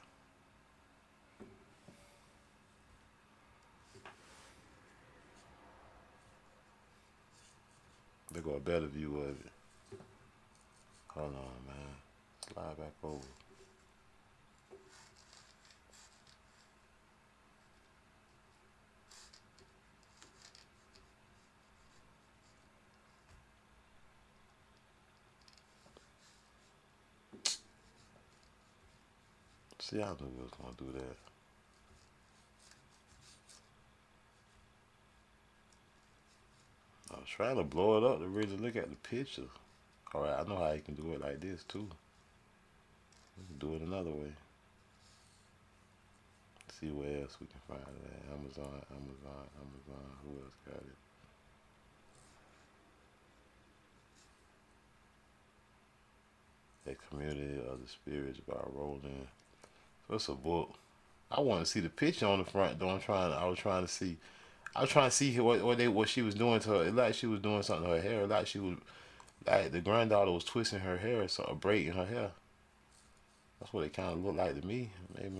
S4: They got a better view of it. Hold on, man. Slide back over. See, I knew we was gonna do that. I was trying to blow it up to really look at the picture. Alright, I know how you can do it like this too. We can do it another way. See where else we can find it. Amazon. Who else got it? A Community of the Spirits by Roland. So it's a book. I want to see the picture on the front though. I was trying to see. I was trying to see what she was doing to her. It like she was doing something to her hair. Like she was like the granddaughter was twisting her hair, or braiding her hair. That's what it kind of looked like to me. Maybe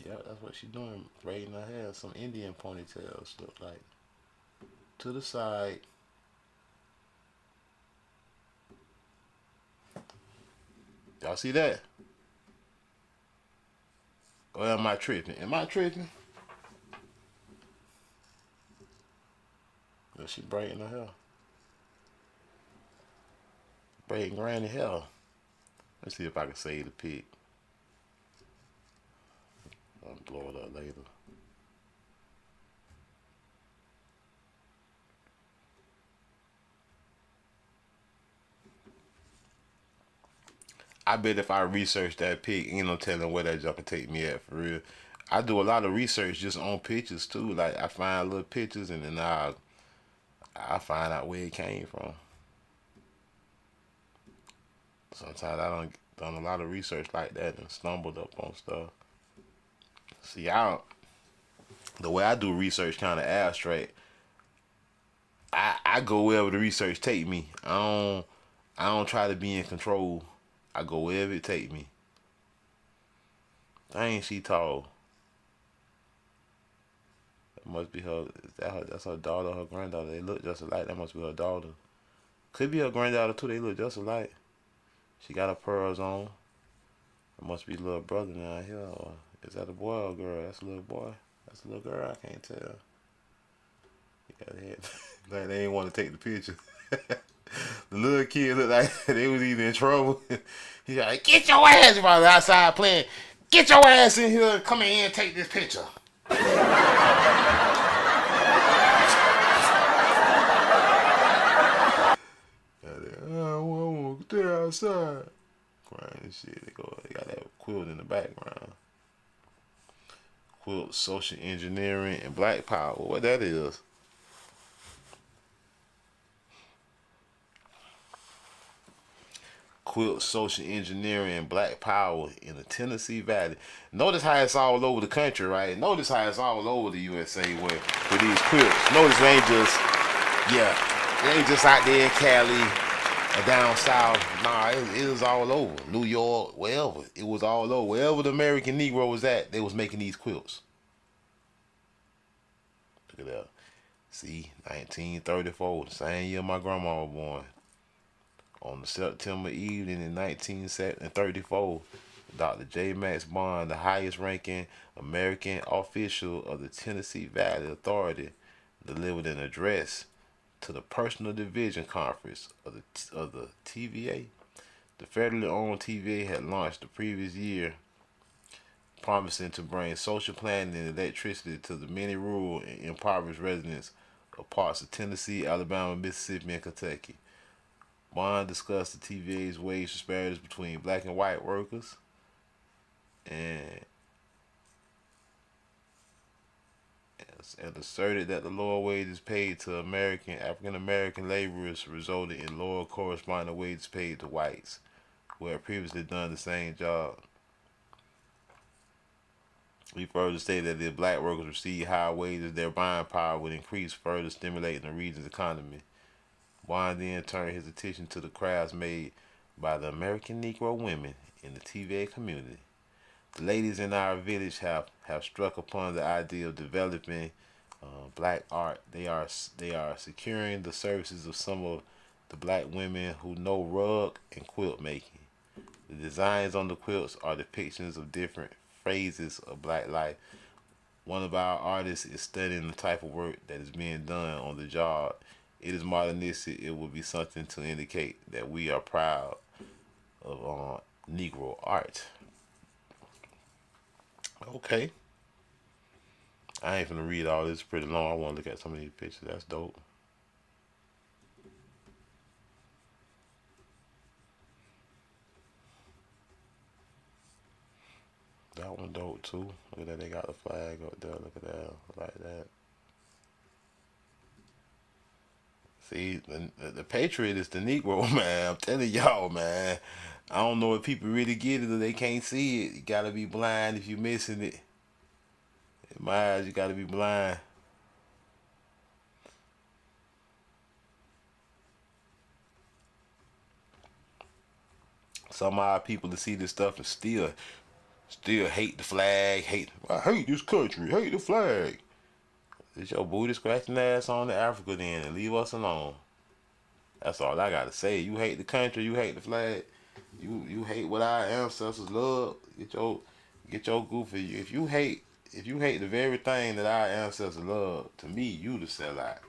S4: yeah, that's what she's doing, braiding her hair. Some Indian ponytails look like to the side. Y'all see that? Or am I tripping? Am I tripping? Yeah, she braiding her hair. Braiding granny hair. Let's see if I can save the pic. I'll blow it up later. I bet if I research that pic, ain't no telling where that junk can take me at for real. I do a lot of research just on pictures too. Like I find little pictures and then I find out where it came from. Sometimes I done a lot of research like that and stumbled up on stuff. See, the way I do research kind of abstract. I go wherever the research take me. I don't try to be in control. I go wherever it take me. Dang, she tall. That must be her. That's her daughter, her granddaughter. They look just alike. That must be her daughter. Could be her granddaughter too. They look just alike. She got her pearls on. It must be little brother now here. Or is that a boy or a girl? That's a little boy. That's a little girl. I can't tell. He got a head. Like they ain't want to take the picture. The little kid looked like they was either in trouble. He's like, get your ass, if I was outside playing. Get your ass in here and come in here and take this picture. I want to stay outside. Crying and shit. They got that quilt in the background. Quilt, social engineering, and black power. What that is? Quilt, social engineering, and black power in the Tennessee Valley. Notice how it's all over the country, right? Notice how it's all over the USA with these quilts. Notice it ain't just, it ain't just out there in Cali or down south. Nah, it was all over. New York, wherever. It was all over. Wherever the American Negro was at, they was making these quilts. Look at that. See, 1934, the same year my grandma was born. On the September evening in 1934, Dr. J. Max Bond, the highest-ranking American official of the Tennessee Valley Authority, delivered an address to the Personal Division Conference of the TVA. The federally owned TVA had launched the previous year, promising to bring social planning and electricity to the many rural and impoverished residents of parts of Tennessee, Alabama, Mississippi, and Kentucky. Bond discussed the TVA's wage disparities between black and white workers and asserted that the lower wages paid to African American laborers resulted in lower corresponding wages paid to whites who had previously done the same job. He further stated that if black workers received higher wages, their buying power would increase, further stimulating the region's economy. Bond then turned his attention to the crafts made by the American Negro women in the TVA community. The ladies in our village have struck upon the idea of developing black art. They are securing the services of some of the black women who know rug and quilt making. The designs on the quilts are depictions of different phases of black life. One of our artists is studying the type of work that is being done on the job. It is modernistic. It will be something to indicate that we are proud of Negro art. Okay. I ain't finna read all this. It's pretty long. I want to look at some of these pictures. That's dope. That one dope too. Look at that. They got the flag up there. Look at that. Like that. See, the patriot is the Negro, man. I'm telling y'all, man. I don't know if people really get it or they can't see it. You gotta be blind if you're missing it. In my eyes, you gotta be blind. Some of our people to see this stuff and still hate the flag, I hate this country, hate the flag. Get your booty scratching ass on to Africa then and leave us alone. That's all I gotta say. You hate the country, you hate the flag, you hate what our ancestors love. Get your goofy. If you hate the very thing that our ancestors love, to me, you the sellout.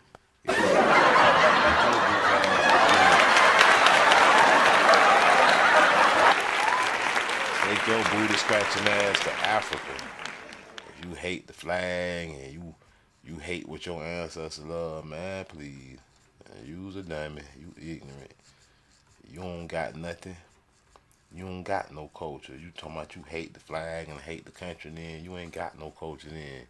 S4: Take your booty scratching ass to Africa. If you hate the flag and you hate what your ancestors love, man, please. You's a dummy. You ignorant. You don't got nothing. You don't got no culture. You talking about you hate the flag and hate the country, then you ain't got no culture then.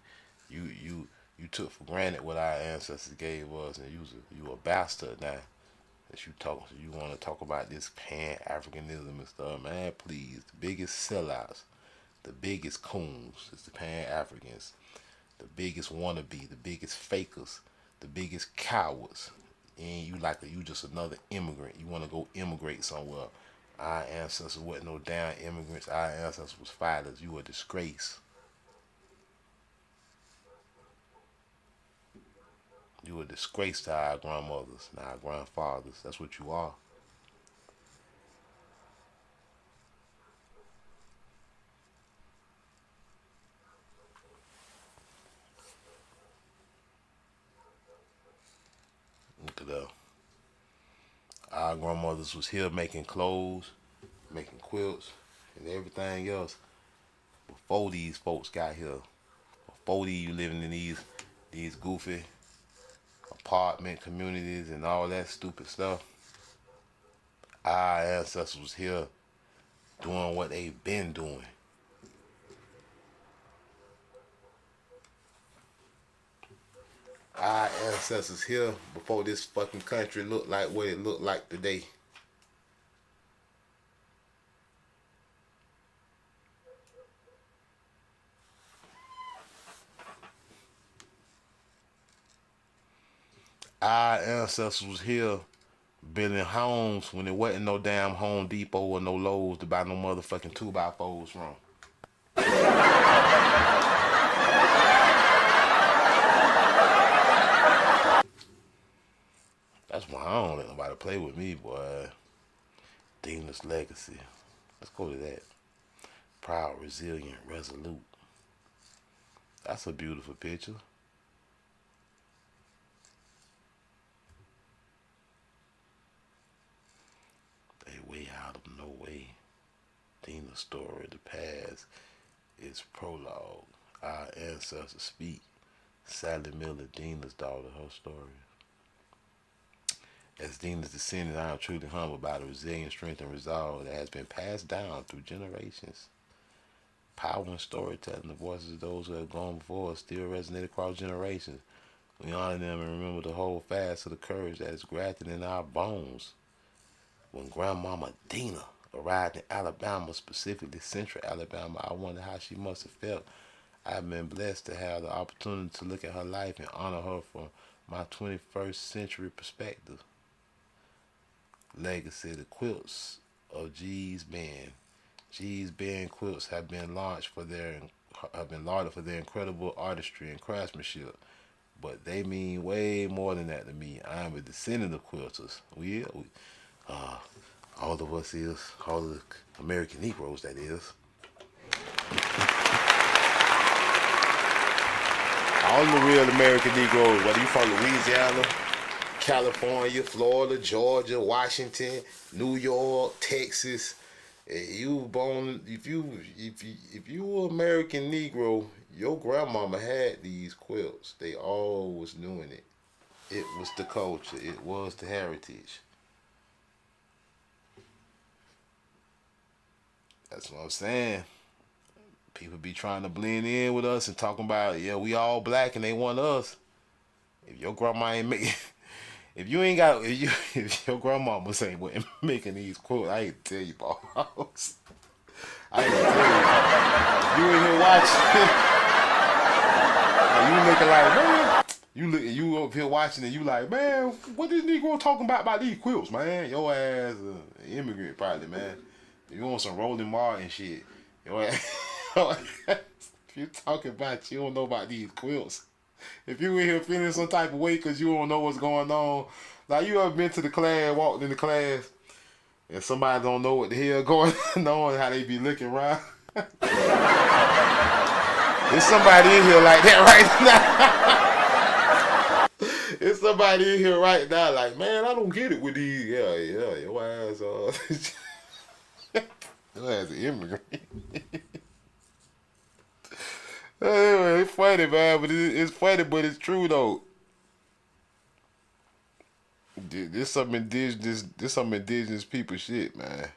S4: You took for granted what our ancestors gave us, and you a bastard now. That you want to talk about this Pan-Africanism and stuff, man, please. The biggest sellouts, the biggest coons is the Pan-Africans. The biggest wannabe, the biggest fakers, the biggest cowards. And you just another immigrant. You want to go immigrate somewhere. Our ancestors wasn't no damn immigrants. Our ancestors was fighters. You a disgrace. You a disgrace to our grandmothers and our grandfathers. That's what you are. Look at that. Our grandmothers was here making clothes, making quilts, and everything else before these folks got here. Before you living in these goofy apartment communities and all that stupid stuff. Our ancestors was here doing what they've been doing. Our ancestors here before this fucking country looked like what it looked like today. Our ancestors was here building homes when there wasn't no damn Home Depot or no Lowe's to buy no motherfucking 2x4s from. That's why I don't let nobody play with me, boy. Dina's legacy. Let's go to that. Proud, resilient, resolute. That's a beautiful picture. They way out of no way. Dina's story, the past, is prologue. Our ancestors speak. Sally Miller, Dina's daughter, her story. As Dina's descendant, I am truly humbled by the resilience, strength, and resolve that has been passed down through generations. Power and storytelling, the voices of those who have gone before us still resonate across generations. We honor them and remember to hold fast to the courage that is grafted in our bones. When Grandmama Dina arrived in Alabama, specifically Central Alabama, I wonder how she must have felt. I've been blessed to have the opportunity to look at her life and honor her from my 21st century perspective. Legacy, the quilts of G's Band. G's Band quilts have been lauded for their incredible artistry and craftsmanship, but they mean way more than that to me. I am a descendant of quilters. All of us is, all of the American Negroes, that is. All the real American Negroes, whether you from Louisiana, California, Florida, Georgia, Washington, New York, Texas, if you were American Negro, your grandmama had these quilts. They all was doing it. It was the culture. It was the heritage. That's what I'm saying. People be trying to blend in with us and talking about, yeah, we all black and they want us. If your grandma ain't making, if your grandmama ain't making these quotes, I ain't tell you, boss. I ain't tell you. If you in here watching, you looking like, man, you up here watching and you like, man, what this Negro talking about these quilts, man? Your ass an immigrant probably, man. You on some Rolling Martin shit. Your ass, if you talking about you don't know about these quilts. If you in here feeling some type of way because you don't know what's going on, like you ever been to the class, walked in the class, and somebody don't know what the hell going on, how they be looking around. There's somebody in here like that right now. There's somebody in here right now like, man, I don't get it with these. Yeah, your ass, your ass an immigrant. Anyway, it's funny, man, but it's funny, but it's true though. This some indigenous people shit, man.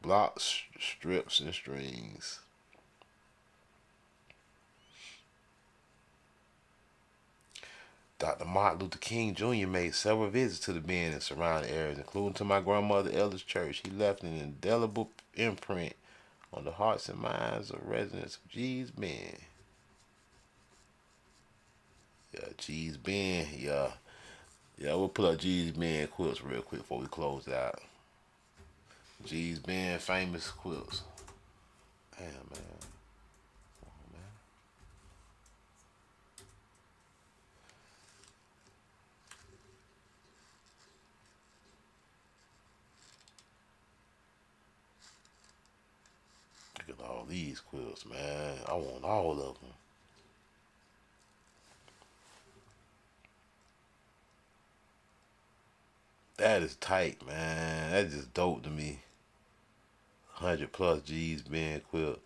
S4: Blocks, strips, and strings. Dr. Martin Luther King Jr. made several visits to the Bend and surrounding areas, including to my grandmother Elder's church. He left an indelible imprint on the hearts and minds of residents of Gee's Bend. Yeah, Gee's Bend, yeah. Yeah, we'll put up Gee's Bend quilts real quick before we close out. Gee's Bend famous quilts. Damn, man. Come on, man. Look at all these quilts, man. I want all of them. That is tight, man. That's just dope to me. 100+ Gee's Bend quilt,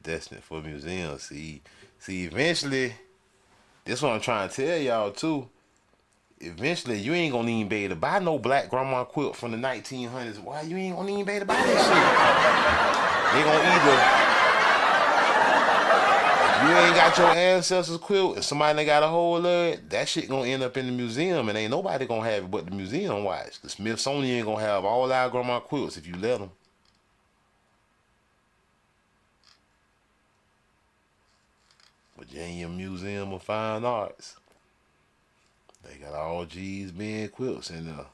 S4: destined for museums. See, eventually, this what I'm trying to tell y'all too. Eventually, you ain't gonna even be able to buy no black grandma quilt from the 1900s. Why you ain't gonna even be able to buy that shit? They gonna either, if you ain't got your ancestors quilt and somebody that got a hold of it, that shit gonna end up in the museum and ain't nobody gonna have it but the museum watch. The Smithsonian gonna have all our grandma quilts if you let them. Virginia Museum of Fine Arts. They got all Gee's Bend quilts in there.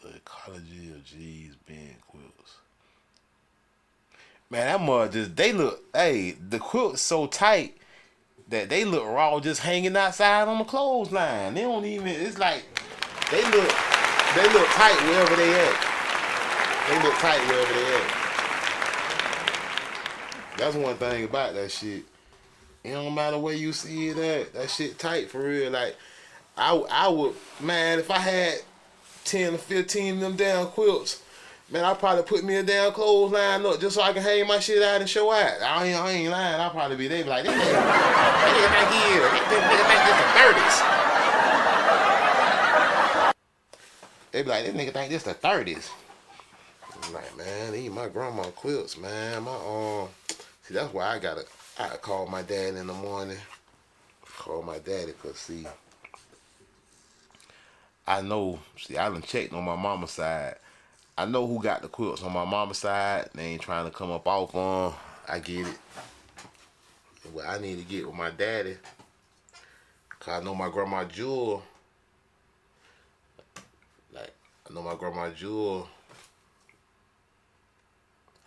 S4: The ecology of Gee's Bend quilts. Man, that mud just, they look, hey, the quilt's so tight that they look raw just hanging outside on the clothesline. They don't even, it's like, they look tight wherever they at. They look tight wherever they at. That's one thing about that shit. It don't matter where you see it at. That shit tight for real. Like, I would, man, if I had 10 or 15 of them damn quilts, man, I'll probably put me a damn clothesline up just so I can hang my shit out and show out. I ain't lying. I'll probably be there. Like, they nigga think he is. They think this the 30s. They be like, this nigga think this the 30s. I'm like, man, these my grandma quilts, man. See, that's why I call my dad in the morning. Call my daddy, cause see, I know. See, I done checked on my mama's side. I know who got the quilts on my mama's side. They ain't trying to come up off on. I get it. What I need to get with my daddy, cause I know my grandma Jewel. Like, I know my grandma Jewel.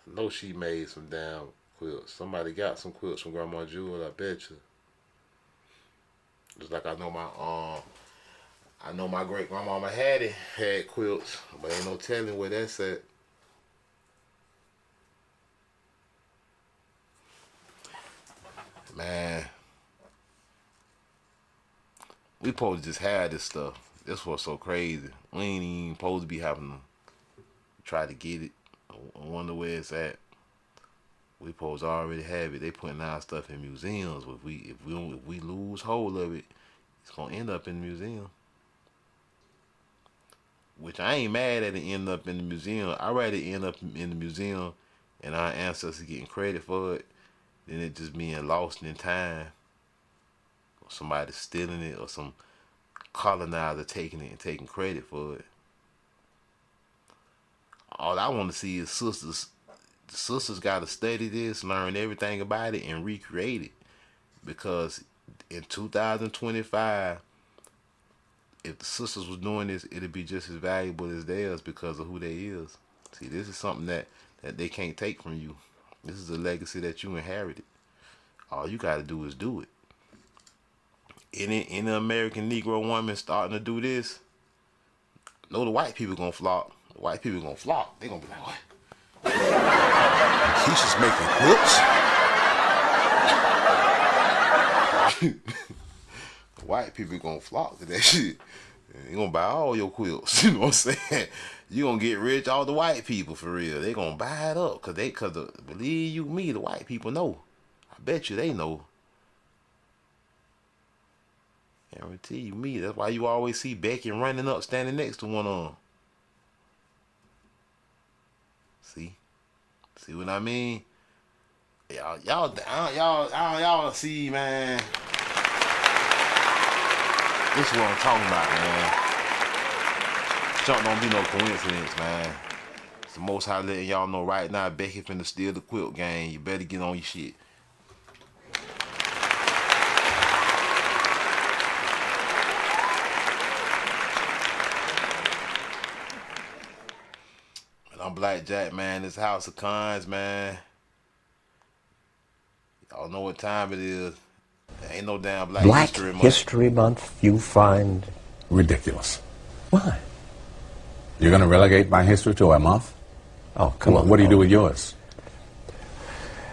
S4: I know she made some damn quilts. Somebody got some quilts from Grandma Jewel, I bet you. Just like I know my great grandmama Hattie had quilts, but ain't no telling where that's at. Man, we supposed to just have this stuff. This was so crazy. We ain't even supposed to be having to try to get it. I wonder where it's at. We supposed to already have it. They putting our stuff in museums. If we lose hold of it, it's gonna end up in the museum. Which I ain't mad at it end up in the museum. I'd rather end up in the museum and our ancestors getting credit for it, then it just being lost in time, or somebody stealing it, or some colonizer taking it and taking credit for it. All I want to see is sisters. The sisters got to study this, learn everything about it, and recreate it. Because in 2025, if the sisters was doing this, it'd be just as valuable as theirs because of who they is. See, this is something that they can't take from you. This is a legacy that you inherited. All you got to do is do it. Any American Negro woman starting to do this, know the white people gonna flock. The white people gonna flock. They gonna be like, what?
S2: Keisha's making quilts.
S4: White people gonna flock to that shit. They gonna buy all your quilts. You know what I'm saying? You gonna get rich, all the white people, for real. They gonna buy it up. Cause believe you me, the white people know. I bet you they know. Guarantee you me. That's why you always see Becky running up, standing next to one of them. See what I mean? Y'all see, man. This is what I'm talking about, man. Junk don't be no coincidence, man. It's the Most High letting y'all know right now, Becky finna steal the quilt game. You better get on your shit. I'm Blackjack, man. This House of Cons, man. Y'all know what time it is. There ain't no damn Black History Month.
S1: History Month, you find
S2: Ridiculous.
S1: why?
S2: You're going to relegate my history to a month?
S1: Oh, come on.
S2: What do you do with yours?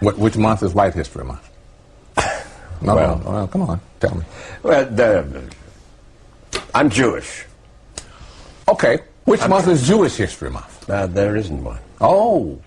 S2: Which month is White History Month? No, well, come on, tell me.
S1: Well, I'm Jewish.
S2: Okay, which month is Jewish History Month?
S1: There isn't one.
S2: Oh,